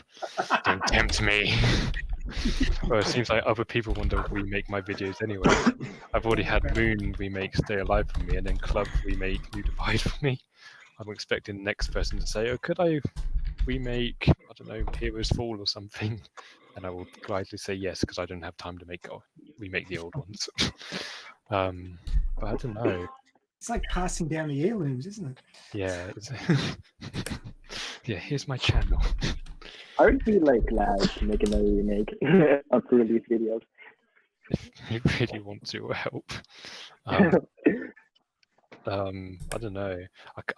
don't tempt me. Well, it seems like other people want to remake my videos anyway. I've already had Moon remake Stay Alive for me, and then Club remake New Divide for me. I'm expecting the next person to say, "Oh, could I remake, I don't know, Heroes Fall or something?" And I will gladly say yes, because I don't have time to remake the old ones. But I don't know.
It's like passing down the heirlooms, isn't it?
Yeah. Yeah, here's my channel.
I would be like glad to make another remake of release videos.
If you really want to help. I don't know.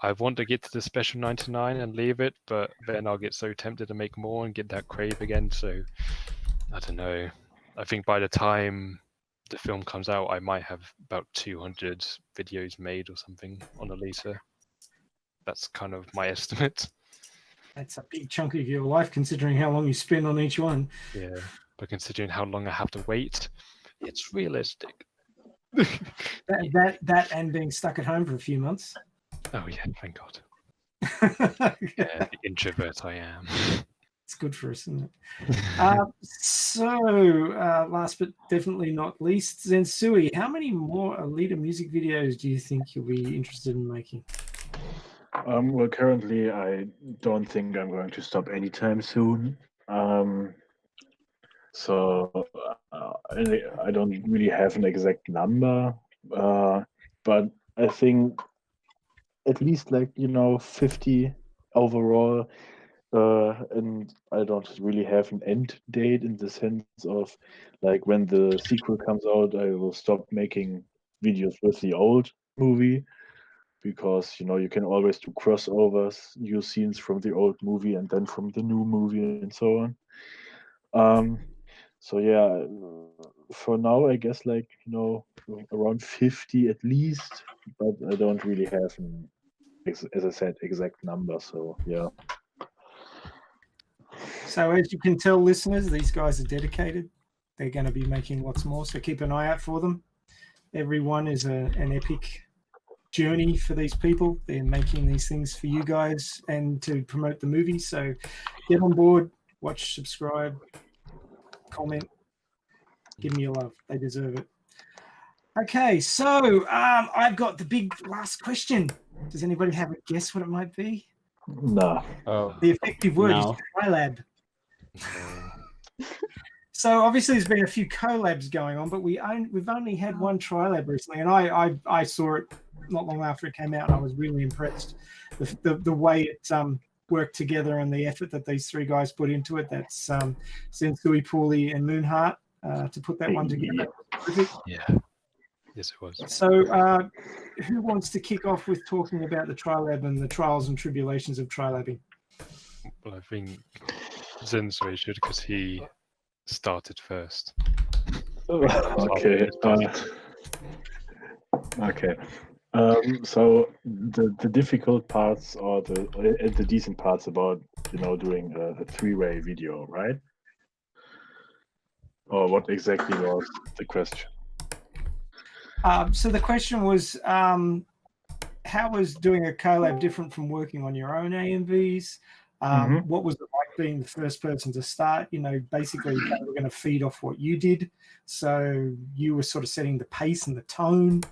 I want to get to the special 99 and leave it, but then I'll get so tempted to make more and get that crave again. So I don't know. I think by the time the film comes out, I might have about 200 videos made or something on Alita. That's kind of my estimate.
That's a big chunk of your life, considering how long you spend on each one.
Yeah, but considering how long I have to wait, it's realistic.
That and being stuck at home for a few months.
Oh yeah, thank God. Yeah, the introvert I am.
It's good for us, isn't it? Last but definitely not least, Zensui, how many more Alita music videos do you think you'll be interested in making?
Well, currently, I don't think I'm going to stop anytime soon. So I don't really have an exact number, but I think at least 50 overall. And I don't really have an end date in the sense of like when the sequel comes out, I will stop making videos with the old movie because you can always do crossovers, use scenes from the old movie and then from the new movie and so on. So yeah, for now I guess around 50 at least, but I don't really have as I said, exact number. So yeah.
So as you can tell, listeners, these guys are dedicated. They're going to be making lots more, so keep an eye out for them. Every one is an epic journey for these people. They're making these things for you guys and to promote the movie. So get on board, watch, subscribe, comment, give them your love. They deserve it. Okay, so I've got the big last question. Does anybody have a guess what it might be?
No.
Oh,
The effective word
No.
is TriLab. So obviously there's been a few collabs going on, but we've only had one TriLab recently, and I saw it not long after it came out, and I was really impressed. The way it worked together and the effort that these three guys put into it. That's Zensui, Paulie, and Moonheart to put that one together. Perfect.
Yeah. Yes, it was.
So who wants to kick off with talking about the TriLab and the trials and tribulations of TriLabbing?
Well, I think Zensui should, because he started first.
Okay. Okay. So the difficult parts or the decent parts about doing a three-way video, right? Or what exactly was the question?
So the question was, how was doing a collab different from working on your own AMVs? What was it like being the first person to start? Basically they were going to feed off what you did. So you were sort of setting the pace and the tone.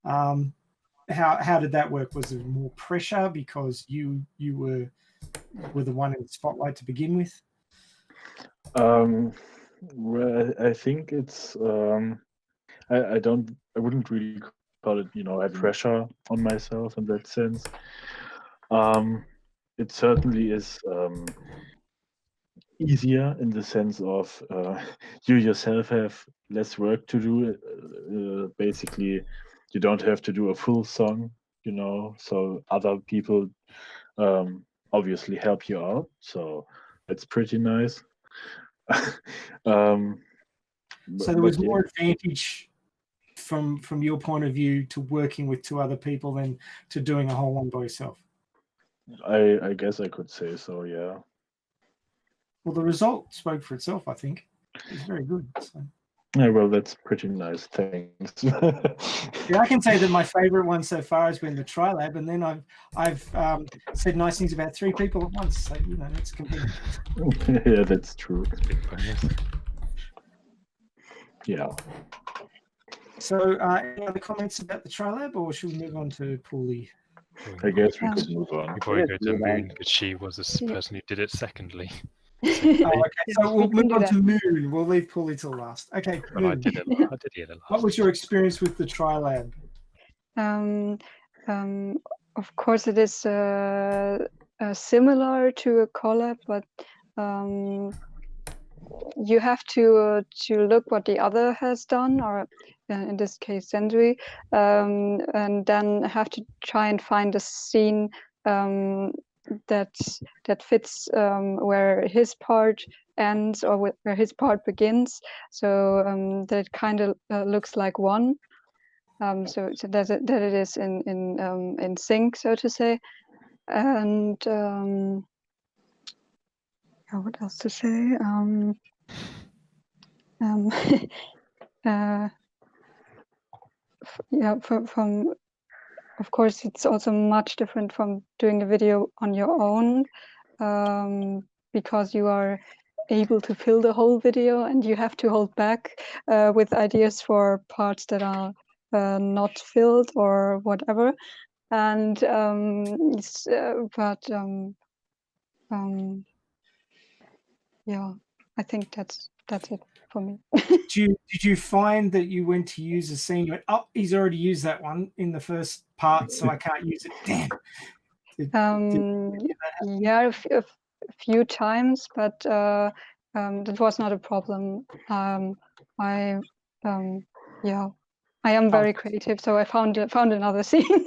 How did that work? Was there more pressure because you were the one in the spotlight to begin with?
Well, I think it's I wouldn't really call it a pressure on myself in that sense. It certainly is easier in the sense of you yourself have less work to do. Basically, you don't have to do a full song, so other people obviously help you out. So that's pretty nice. um,
So there was
yeah.
more advantage from your point of view to working with two other people than to doing a whole one by yourself.
I guess I could say so, yeah.
Well, the result spoke for itself, I think. It's very good. So.
Yeah, well, that's pretty nice. Thanks.
Yeah, I can say that my favorite one so far has been the Trilab, and then I've said nice things about three people at once. So that's convenient.
Yeah, that's true.
Big bonus.
Yeah.
So, any other comments about the Trilab, or should we move on to Paulie?
I guess we could move on.
We probably go to
move on.
Moon because she was the person who did it secondly.
Oh, okay. So we'll
can
move
do
on
that.
to Moon. We'll leave Paulie till last. Okay,
Well, I
Moon.
did it a lot.
What was your experience with the Trilab?
Of course, it is similar to a collab, but you have to look what the other has done, or in this case, Sendri, and then have to try and find a scene that fits where his part ends or where his part begins, so that it kind of looks like one. So that it is in sync, so to say, and what else to say? Yeah, from of course, it's also much different from doing a video on your own, because you are able to fill the whole video and you have to hold back with ideas for parts that are not filled or whatever. And yeah, I think that's it for me.
Did you find that you went to use a scene? You went, oh, he's already used that one in the first part, so I can't use it. Damn.
Yeah, a few times, but that was not a problem. Yeah, I am very creative, so I found another scene.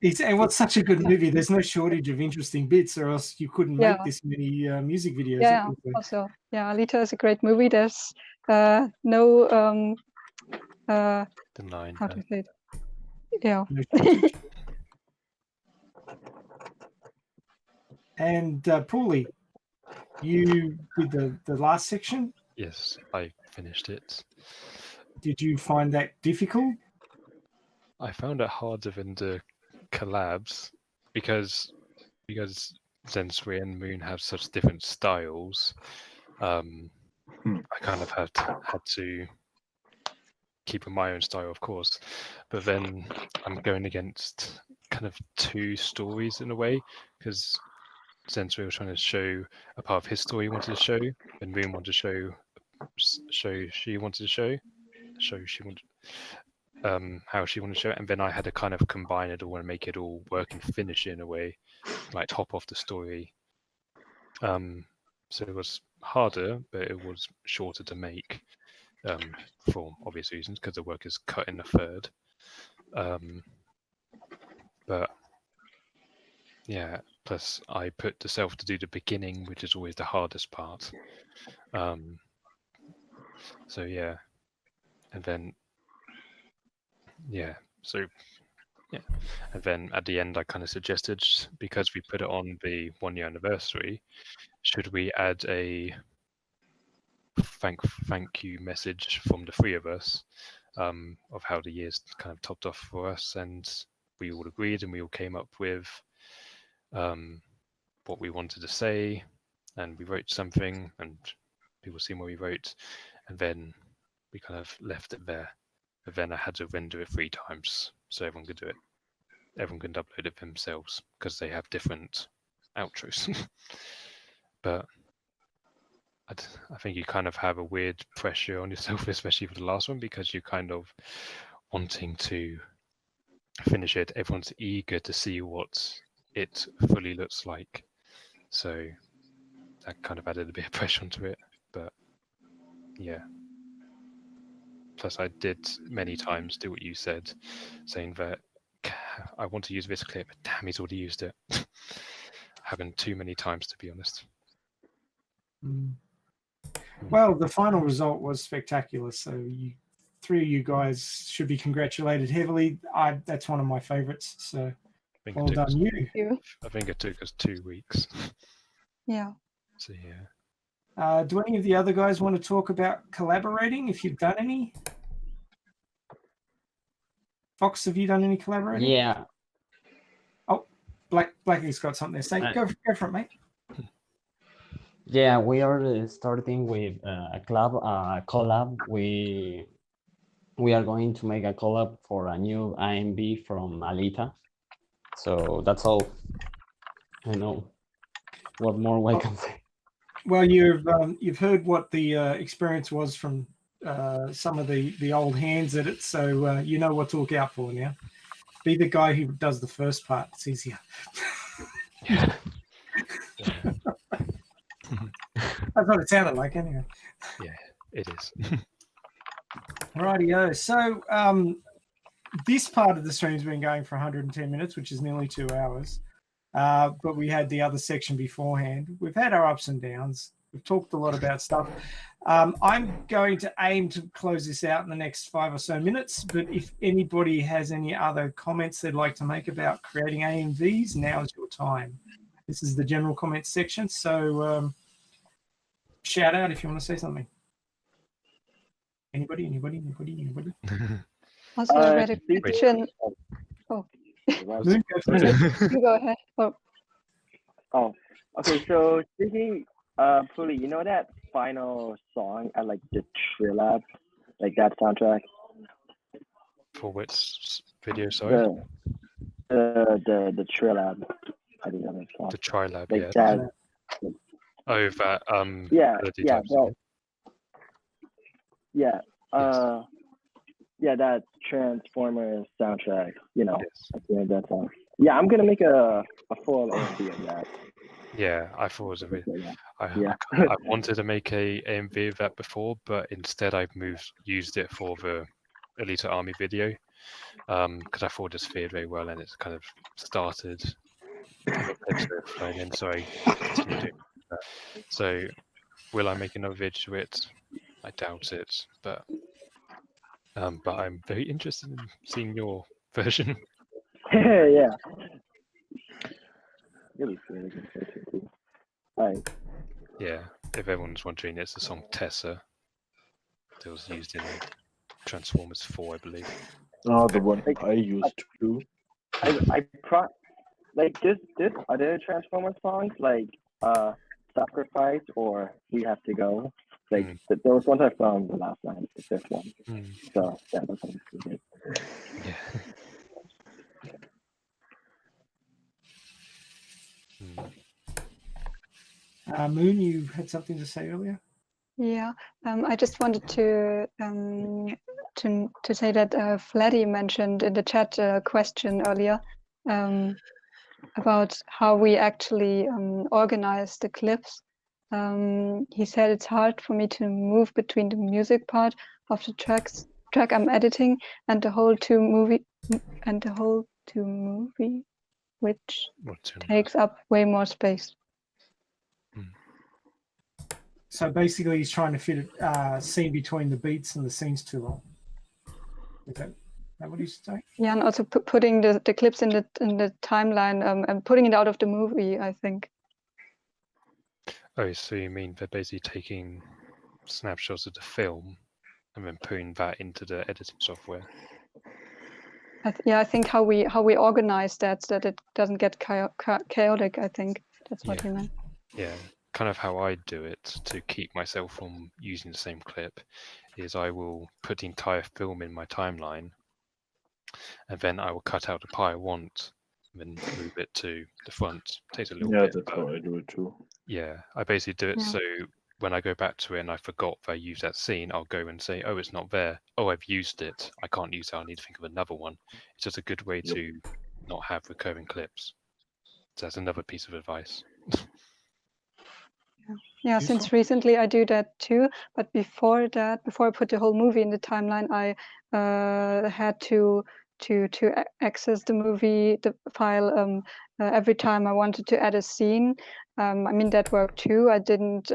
It was such a good movie. There's no shortage of interesting bits, or else you couldn't make
Yeah.
this many music videos.
Yeah, also, yeah, Alita is a great movie. There's no
Denying
how
her.
to say it? Yeah.
No shortage. And Paulie, you did the last section.
Yes, I finished it.
Did you find that difficult?
I found it harder than the collabs because Zensui and Moon have such different styles. I kind of had to keep in my own style, of course, but then I'm going against kind of two stories in a way, because Zensui was trying to show a part of his story he wanted to show, and Moon wanted to show she wanted to show she wanted how she wanted to show it, and then I had to kind of combine it all and make it all work and finish it in a way, like top off the story. So it was harder, but it was shorter to make, for obvious reasons, because the work is cut in a third. But yeah, plus I put the self to do the beginning, which is always the hardest part. So yeah, and then and then at the end I kind of suggested, because we put it on the 1 year anniversary, should we add a thank you message from the three of us, of how the years kind of topped off for us, and we all agreed and we all came up with what we wanted to say, and we wrote something and people seen what we wrote, and then we kind of left it there. But then I had to render it 3 times so everyone could do it. Everyone can upload it themselves because they have different outros. But I think you kind of have a weird pressure on yourself, especially for the last one, because you're kind of wanting to finish it. Everyone's eager to see what it fully looks like. So that kind of added a bit of pressure onto it. But yeah. Plus, I did many times do what you said, saying that I want to use this clip. Damn, he's already used it. Happened too many times, to be honest.
Well, the final result was spectacular. So three of you guys should be congratulated heavily. That's one of my favorites. So well done, you.
I think it took us 2 weeks.
Yeah.
So yeah.
Do any of the other guys want to talk about collaborating, if you've done any? Fox, have you done any collaborating?
Yeah.
Oh, Blackie's got something to say. Go for it, mate.
Yeah, we are starting with a collab. We are going to make a collab for a new AMV from Alita. So that's all. I know. What more we can say?
Well, you've heard what the experience was from some of the old hands at it, so you know what to look out for now. Be the guy who does the first part. It's easier.
Yeah.
That's what it sounded like, anyway.
Yeah, it is.
Rightio. So this part of the stream's been going for 110 minutes, which is nearly 2 hours. But we had the other section beforehand. We've had our ups and downs. We've talked a lot about stuff. I'm going to aim to close this out in the next 5 or so minutes. But if anybody has any other comments they'd like to make about creating AMVs, now's your time. This is the general comments section. So shout out if you want to say something. Anybody?
Also, I read a question. Oh.
Moon,
You go ahead.
Oh, okay. So speaking, Puli, you know that final song at like the Trilab, like that soundtrack.
For which video? Sorry.
The Trilab. I think that's called.
The Trilab.
Like
Yeah.
that.
Oh, that.
Yeah.
Yes.
Yeah, that Transformers soundtrack. You know,
Yes.
I think that song. Yeah, I'm gonna make a full AMV of that.
Yeah, I thought it was a bit.
Yeah.
I wanted to make a AMV of that before, but instead I've used it for the Alita Army video because I thought it just fared very well and it's kind of started. And so I continued doing that. So will I make another video to it? I doubt it, but I'm very interested in seeing your version.
Yeah. Really good too. Right.
Yeah, if everyone's wondering, it's the song Tessa that was used in Transformers 4, I believe.
Oh, the one I used to.
Like this other Transformers songs like Sacrifice or We Have to Go. Like there was one I found the last night, the fifth one. So yeah, that's what it's good.
Yeah.
Moon, you had something to say earlier?
Yeah, I just wanted to say that Fleddy mentioned in the chat a question earlier about how we actually organize the clips. He said it's hard for me to move between the music part of the track I'm editing and the whole to movie, which takes up way more space.
So basically, he's trying to fit a scene between the beats and the scene's too long. Is that what he's saying?
Yeah, and also putting the clips in the timeline and putting it out of the movie, I think.
Oh, so you mean they're basically taking snapshots of the film and then putting that into the editing software?
I think how we organize that it doesn't get chaotic. I think that's what he meant.
Yeah, kind of how I do it to keep myself from using the same clip is I will put the entire film in my timeline and then I will cut out the part I want and then move it to the front. It takes a little bit.
Yeah, that's how I do it too.
Yeah, I basically do it so when I go back to it and I forgot that I used that scene, I'll go and say, oh, it's not there. Oh, I've used it. I can't use it. I need to think of another one. It's just a good way to not have recurring clips. So that's another piece of advice.
Yeah, since recently I do that too. But before that, before I put the whole movie in the timeline, I had to access the movie, the file every time I wanted to add a scene. I mean, that worked too. I didn't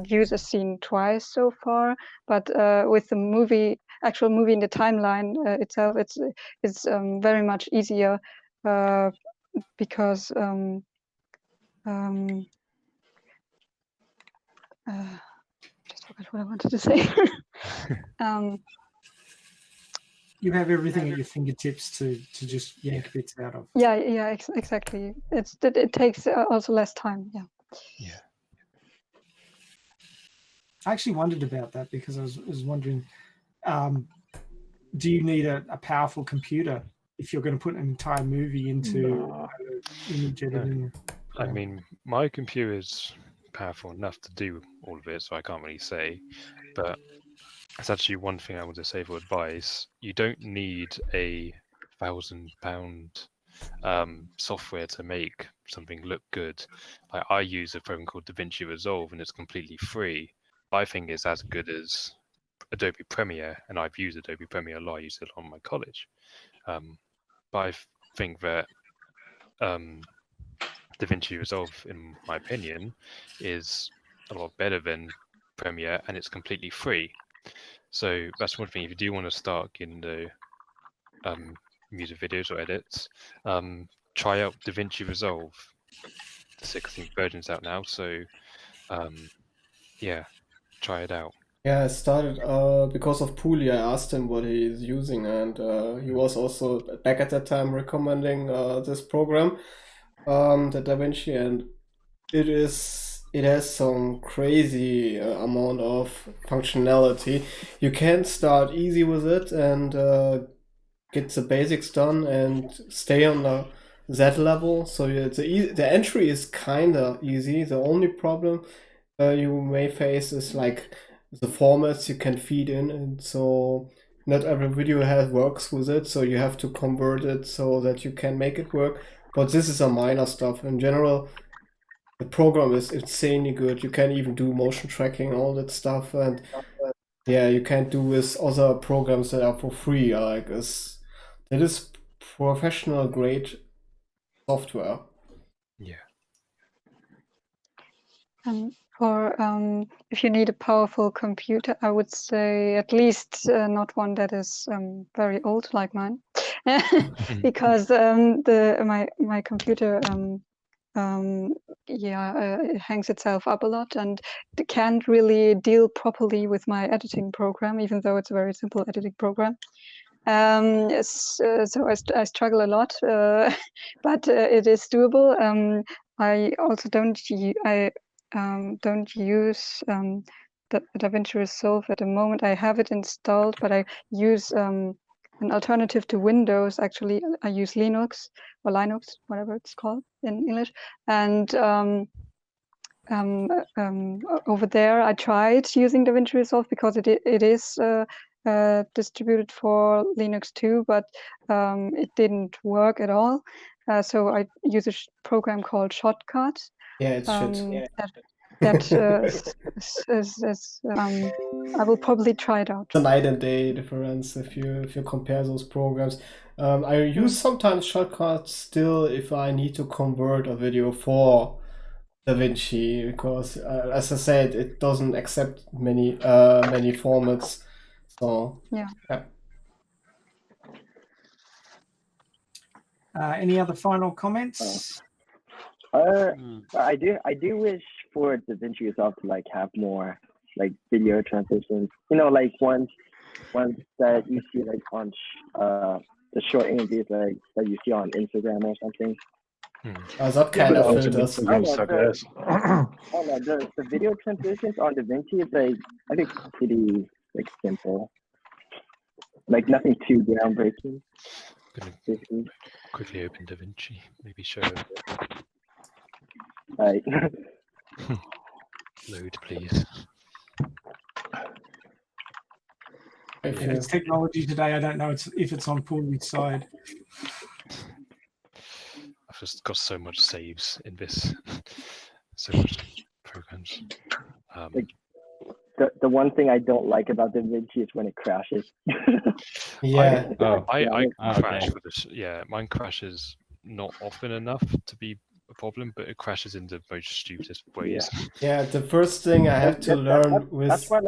use a scene twice so far, but with the actual movie in the timeline itself, it's very much easier because just forgot what I wanted to say.
You have everything at your fingertips to just yank bits out of.
Yeah, exactly. It takes also less time. Yeah.
Yeah.
I actually wondered about that because I was wondering, do you need a powerful computer if you're going to put an entire movie into image editing?
I mean, my computer is powerful enough to do all of it, so I can't really say. But it's actually one thing I want to say for advice. You don't need a £1,000 software to make something look good. Like, I use a program called DaVinci Resolve, and it's completely free. But I think it's as good as Adobe Premiere, and I've used Adobe Premiere a lot. I use it on my college. But I think that DaVinci Resolve, in my opinion, is a lot better than Premiere, and it's completely free. So that's one thing. If you do want to start getting the music videos or edits, try out DaVinci Resolve. The 16th version's out now, so yeah, try it out.
Yeah, I started because of Pooley. I asked him what he's using, and he was also back at that time recommending this program, the DaVinci, and it has some crazy amount of functionality. You can start easy with it and get the basics done and stay on that level. So the entry is kinda easy. The only problem you may face is like the formats you can feed in, and so not every video works with it. So you have to convert it so that you can make it work. But this is a minor stuff. In general, the program is insanely good. You can even do motion tracking, all that stuff, and yeah, you can do with other programs that are for free. Like it is professional grade software.
Yeah.
For if you need a powerful computer, I would say at least not one that is very old like mine, because my computer it hangs itself up a lot and it can't really deal properly with my editing program, even though it's a very simple editing program. So I struggle a lot, but it is doable. I also don't use the DaVinci Resolve at the moment. I have it installed, but I use an alternative to Windows. Actually, I use Linux, whatever it's called in English. And over there, I tried using DaVinci Resolve because it is distributed for Linux too, but it didn't work at all. So I use a program called Shortcut.
Yeah, it's shit.
I will probably try it out.
The night and day difference if you compare those programs. I use sometimes Shortcuts still if I need to convert a video for DaVinci, because as I said, it doesn't accept many formats. So
yeah.
Any other final comments?
I do wish for DaVinci Resolve to like have more like video transitions. You know, like ones that you see like on the short AMVs like that you see on Instagram or something.
That kind of filters.
The video transitions on DaVinci is like I think pretty like simple. Like nothing too groundbreaking.
Gonna quickly open DaVinci, maybe show it.
Right.
Load, please.
If it's technology today, I don't know if it's on Pooley's side.
I've just got so much saves in this, so much programs.
Like, the one thing I don't like about DaVinci is when it crashes.
Yeah.
I
Okay.
crash with this. Yeah, mine crashes not often enough to be a problem, but it crashes in the most stupidest ways.
Yeah, the first thing I had to learn with
That's why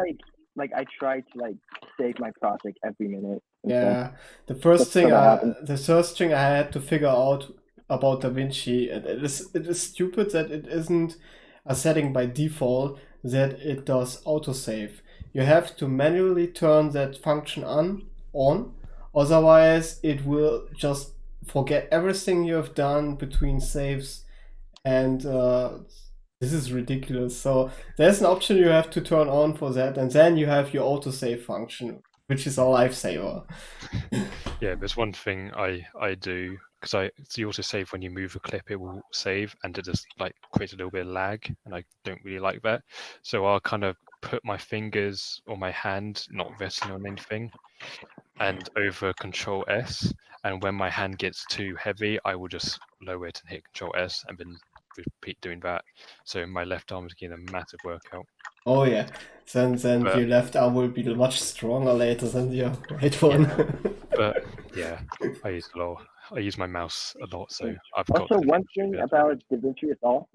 I try to save my project every minute. and stuff.
yeah, the first
So
thing
that
I
happens.
the first thing I had to figure out about DaVinci, and it is stupid that it isn't a setting by default that it does autosave. You have to manually turn that function on, otherwise it will just forget everything you have done between saves, and this is ridiculous. So there's an option you have to turn on for that, and then you have your autosave function, which is a lifesaver.
Yeah, there's one thing I do because you also save when you move a clip, it will save, and it just creates a little bit of lag, and I don't really like that. So I'll kind of put my fingers or my hand not resting on anything, and over Control S, and when my hand gets too heavy, I will just lower it and hit Control S, and then repeat doing that. So my left arm is getting a massive workout.
Oh yeah, then
But-
your left arm will be much stronger later than your right one.
But yeah, I use my mouse a lot, so I've got.
Also, one thing about DaVinci Resolve,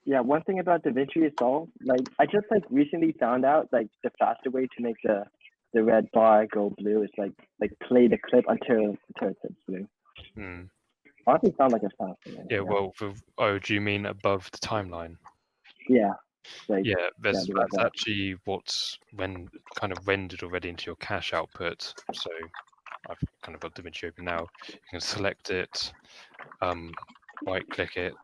one thing about DaVinci Resolve, I just recently found out the faster way to make the red bar go blue is play the clip until it turns blue.
Hmm.
Honestly, sound like a faster way.
Yeah, well, do you mean above the timeline?
Yeah.
Yeah, that's
do that.
actually what's when kind of rendered already into your cache output. So I've kind of got DaVinci open now. You can select it, right click it,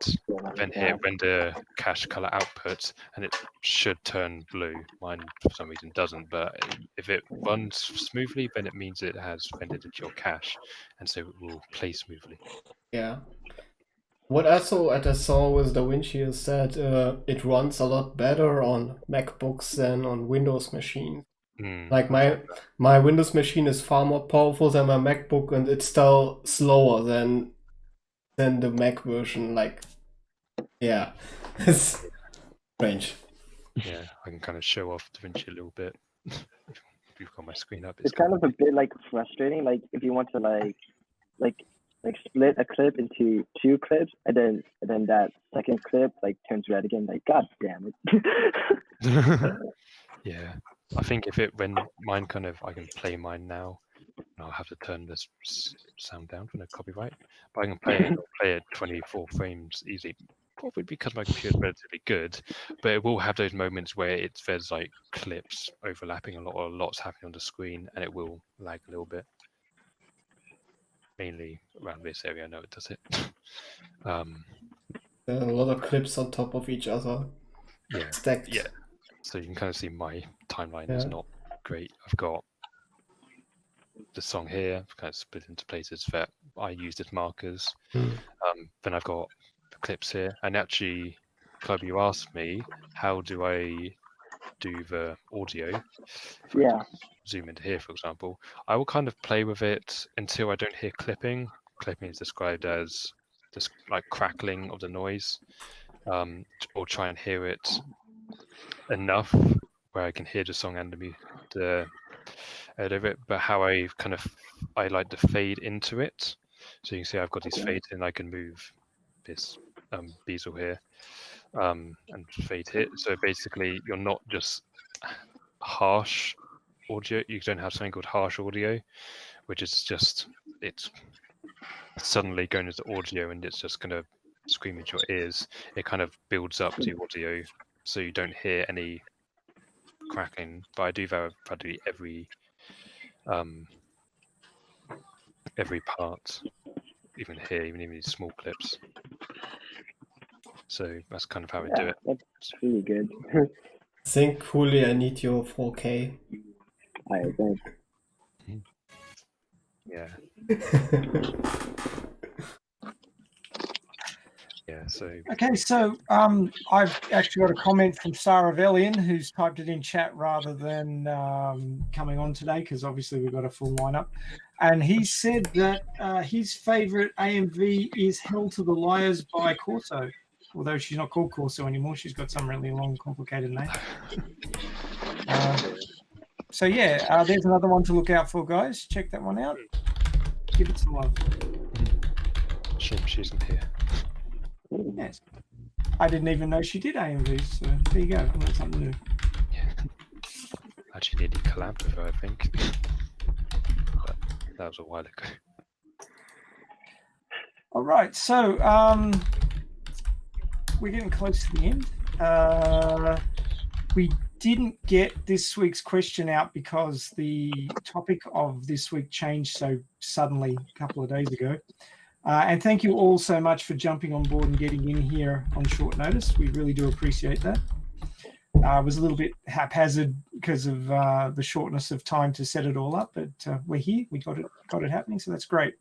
then hit render cache color output, and it should turn blue. Mine for some reason doesn't, but if it runs smoothly, then it means it has rendered into your cache, and so it will play smoothly.
Yeah. What I saw with DaVinci is that it runs a lot better on MacBooks than on Windows machines. Like my Windows machine is far more powerful than my MacBook, and it's still slower than the Mac version. Yeah, it's strange.
Yeah, I can kind of show off DaVinci a little bit. If you've got my screen up,
It's kind of a bit frustrating. If you want to split a clip into two clips, and then that second clip turns red again. God damn it.
Yeah, I think when mine I can play mine now. I'll have to turn this sound down for no copyright, but I can play it 24 frames easy. Probably because my computer is relatively good, but it will have those moments where there's clips overlapping a lot, or lots happening on the screen, and it will lag a little bit. Mainly around this area, I know it does it.
There are a lot of clips on top of each other.
Yeah,
stacked.
yeah. So you can kind of see my timeline is not great. I've got the song here, kind of split into places that I used as markers. Then I've got the clips here, and actually, Club, you asked me how do I do the audio.
Yeah.
Zoom into here, for example. I will kind of play with it until I don't hear clipping. Clipping is described as just crackling of the noise, or try and hear it enough where I can hear the song and the out of it. But how I like to fade into it. So you can see I've got these fades, and I can move this bezel here and fade here. So basically, you're not just harsh audio. You don't have something called harsh audio, which is just it's suddenly going into audio and it's just going to scream into your ears. It kind of builds up the audio, so you don't hear any cracking. But I do that practically every part, even here, even in these small clips. So that's kind of how I do it.
That's really good.
I think, Huli, I need your 4K.
I think.
Yeah. Yeah, so
okay, so I've actually got a comment from Sarah Vellian, who's typed it in chat rather than coming on today, because obviously we've got a full lineup. And he said that his favorite AMV is Hell to the Liars by Corso. although she's not called Corso anymore. She's got some really long, complicated name. So yeah, there's another one to look out for, guys. Check that one out. Give it some love.
Shame she isn't here.
Yes. I didn't even know she did AMVs, so there you go. That's something new.
Yeah. Actually nearly collabed with her, I think. But that was a while ago.
All right, so we're getting close to the end. We didn't get this week's question out because the topic of this week changed so suddenly a couple of days ago. And thank you all so much for jumping on board and getting in here on short notice. We really do appreciate that. It was a little bit haphazard because of the shortness of time to set it all up, but we're here. We got it happening, so that's great.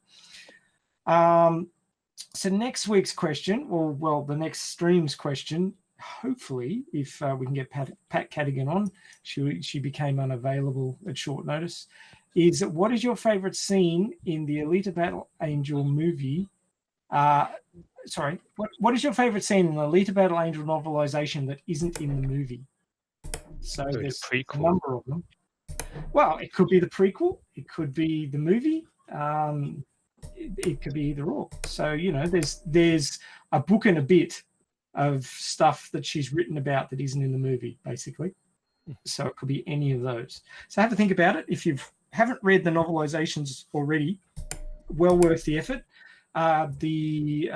So next week's question, or well, the next stream's question, hopefully, if we can get Pat Cadigan on, she became unavailable at short notice, is what is your favorite scene in the Alita Battle Angel movie? What is your favorite scene in the Alita Battle Angel novelization that isn't in the movie? So there's a number of them. Well, it could be the prequel. It could be the movie. It could be either or. So, you know, there's a book and a bit of stuff that she's written about that isn't in the movie, basically. So it could be any of those. So have a think about it. If you haven't read the novelizations already, well worth the effort. The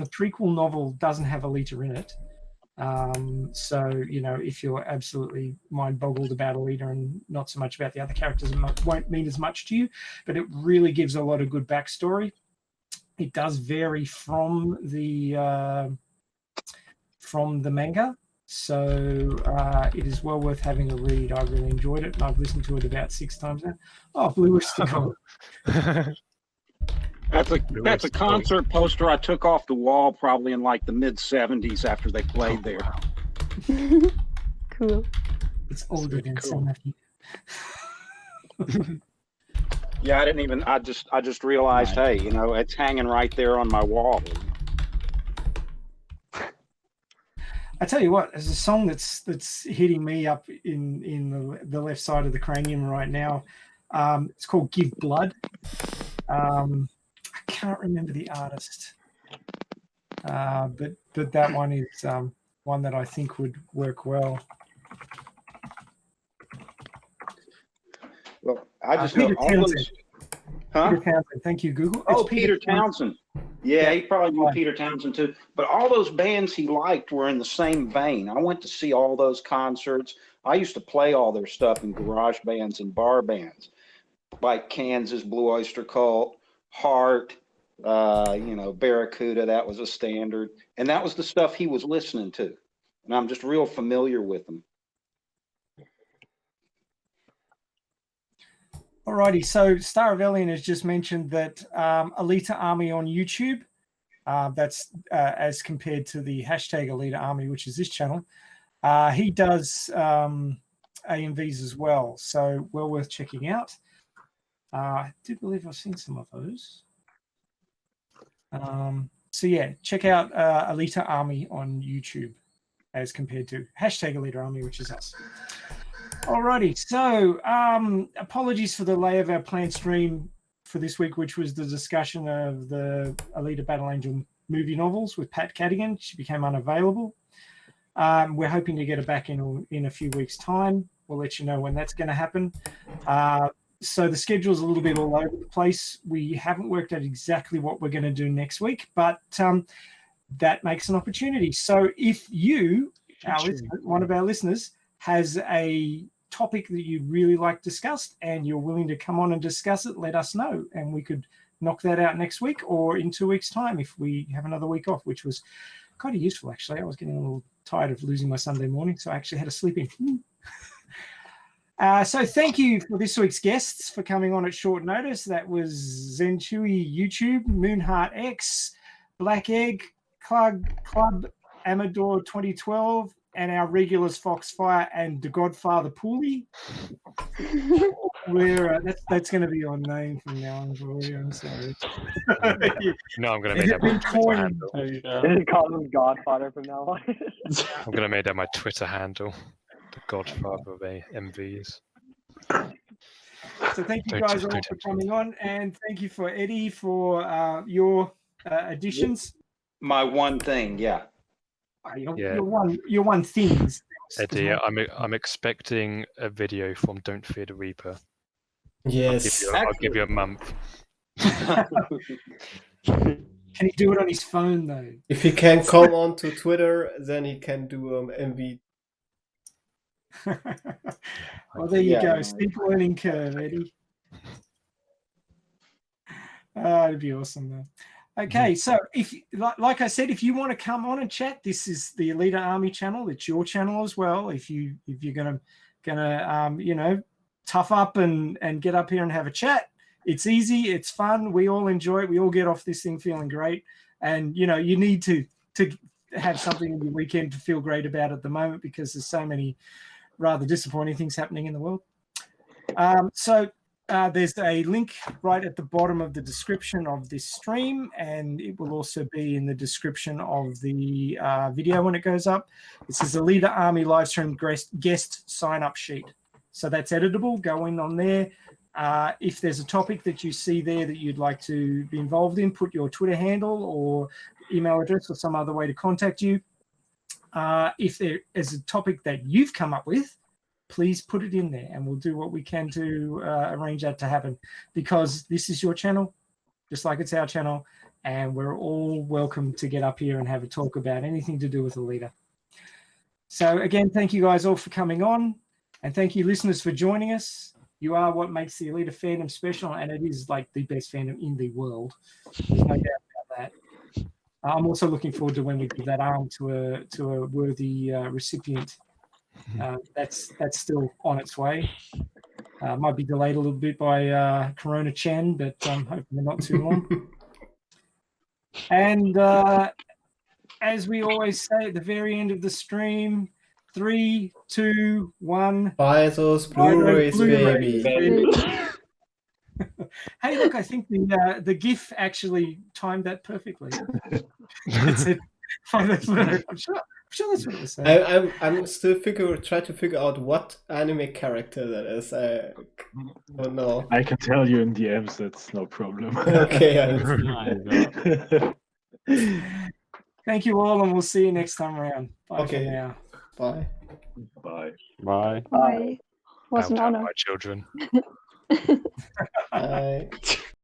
prequel novel doesn't have Alita in it. So, you know, if you're absolutely mind-boggled about Alita and not so much about the other characters, it won't mean as much to you, but it really gives a lot of good backstory. It does vary from the manga, so it is well worth having a read. I really enjoyed it, and I've listened to it about 6 times now. Oh, Blue Oyster Cult.
That's a concert poster I took off the wall probably in like the mid-'70s after they played there.
Cool.
It's older than some of you.
Yeah, I just realized, hey, you know, it's hanging right there on my wall.
I tell you what, there's a song that's hitting me up in the left side of the cranium right now. It's called Give Blood. I can't remember the artist, but that one is one that I think would work well.
Well, I just
Peter
know all
Townsend.
those. Huh?
Peter Townsend. Thank you, Google.
Oh, Peter Townsend. Yeah, he probably knew Peter Townsend too. But all those bands he liked were in the same vein. I went to see all those concerts. I used to play all their stuff in garage bands and bar bands, like Kansas, Blue Oyster Cult, Heart, you know, Barracuda. That was a standard, and that was the stuff he was listening to. And I'm just real familiar with them.
Alrighty, so Star of Alien has just mentioned that Alita Army on YouTube, that's as compared to the hashtag Alita Army, which is this channel. He does AMVs as well, so well worth checking out. I do believe I've seen some of those. So yeah, check out Alita Army on YouTube as compared to hashtag Alita Army, which is us. Alrighty, so apologies for the delay of our planned stream for this week, which was the discussion of the Alita Battle Angel movie novels with Pat Cadigan. She became unavailable. We're hoping to get her back in a few weeks' time. We'll let you know when that's going to happen. So the schedule's a little bit all over the place. We haven't worked out exactly what we're going to do next week, but that makes an opportunity. So if you, one of our listeners, has a topic that you'd really like discussed and you're willing to come on and discuss it, let us know. And we could knock that out next week or in 2 weeks' time if we have another week off, which was kind of useful, actually. I was getting a little tired of losing my Sunday morning, so I actually had a sleep in. So thank you for this week's guests for coming on at short notice. That was Zenchui YouTube, Moonheart X, Black Egg, Club Amador 2012, and our regulars Foxfire and The Godfather Pooley. We're that's going to be your name from now on, Rory. I'm sorry.
No, I'm gonna
It
make
had
that my
been
Twitter
coined.
handle.
There you go.
Just call him Godfather from now on.
I'm gonna make that my Twitter handle. The Godfather of MVs.
So thank you
Don't
guys
just-
all
don't
for
tempt me.
coming on, and thank you for Eddie for your additions.
My one thing, yeah.
Yeah.
Your one things.
Eddie, I'm expecting a video from Don't Fear the Reaper.
Yes.
I'll give you a month.
Can he do it on his phone though?
If he can come on to Twitter, then he can do MV.
Well, there you
Yeah,
go.
no,
Steep learning curve, Eddie. It'd be awesome though. Okay, so if, like I said, if you want to come on and chat, this is the Alita Army channel. It's your channel as well. If you're gonna tough up and get up here and have a chat, it's easy, it's fun. We all enjoy it. We all get off this thing feeling great. And you need to have something in your weekend to feel great about at the moment, because there's so many rather disappointing things happening in the world. There's a link right at the bottom of the description of this stream, and it will also be in the description of the video when it goes up. It says Alita Army Livestream guest sign-up sheet. So that's editable. Go in on there. If there's a topic that you see there that you'd like to be involved in, put your Twitter handle or email address or some other way to contact you. If there is a topic that you've come up with, please put it in there, and we'll do what we can to arrange that to happen, because this is your channel, just like it's our channel, and we're all welcome to get up here and have a talk about anything to do with Alita. So again, thank you guys all for coming on, and thank you listeners for joining us. You are what makes the Alita fandom special, and it is like the best fandom in the world. There's no doubt about that. I'm also looking forward to when we give that arm to a worthy recipient. That's still on its way. Might be delayed a little bit by Corona Chan, but hopefully not too long. And as we always say at the very end of the stream, 3, 2, 1.
Buy those Blu-rays, baby.
Hey, look! I think the GIF actually timed that perfectly. It said, "Find those Blu-rays." I'm sure that's what it was saying.
I'm still try to figure out what anime character that is. I don't know.
I can tell you in DMs, that's no problem.
Okay.
Thank you all, and we'll see you next time around. Bye
Okay.
for now.
Bye.
Bye.
Bye.
Bye. Was an
Bow down,
honor.
my children.
Bye.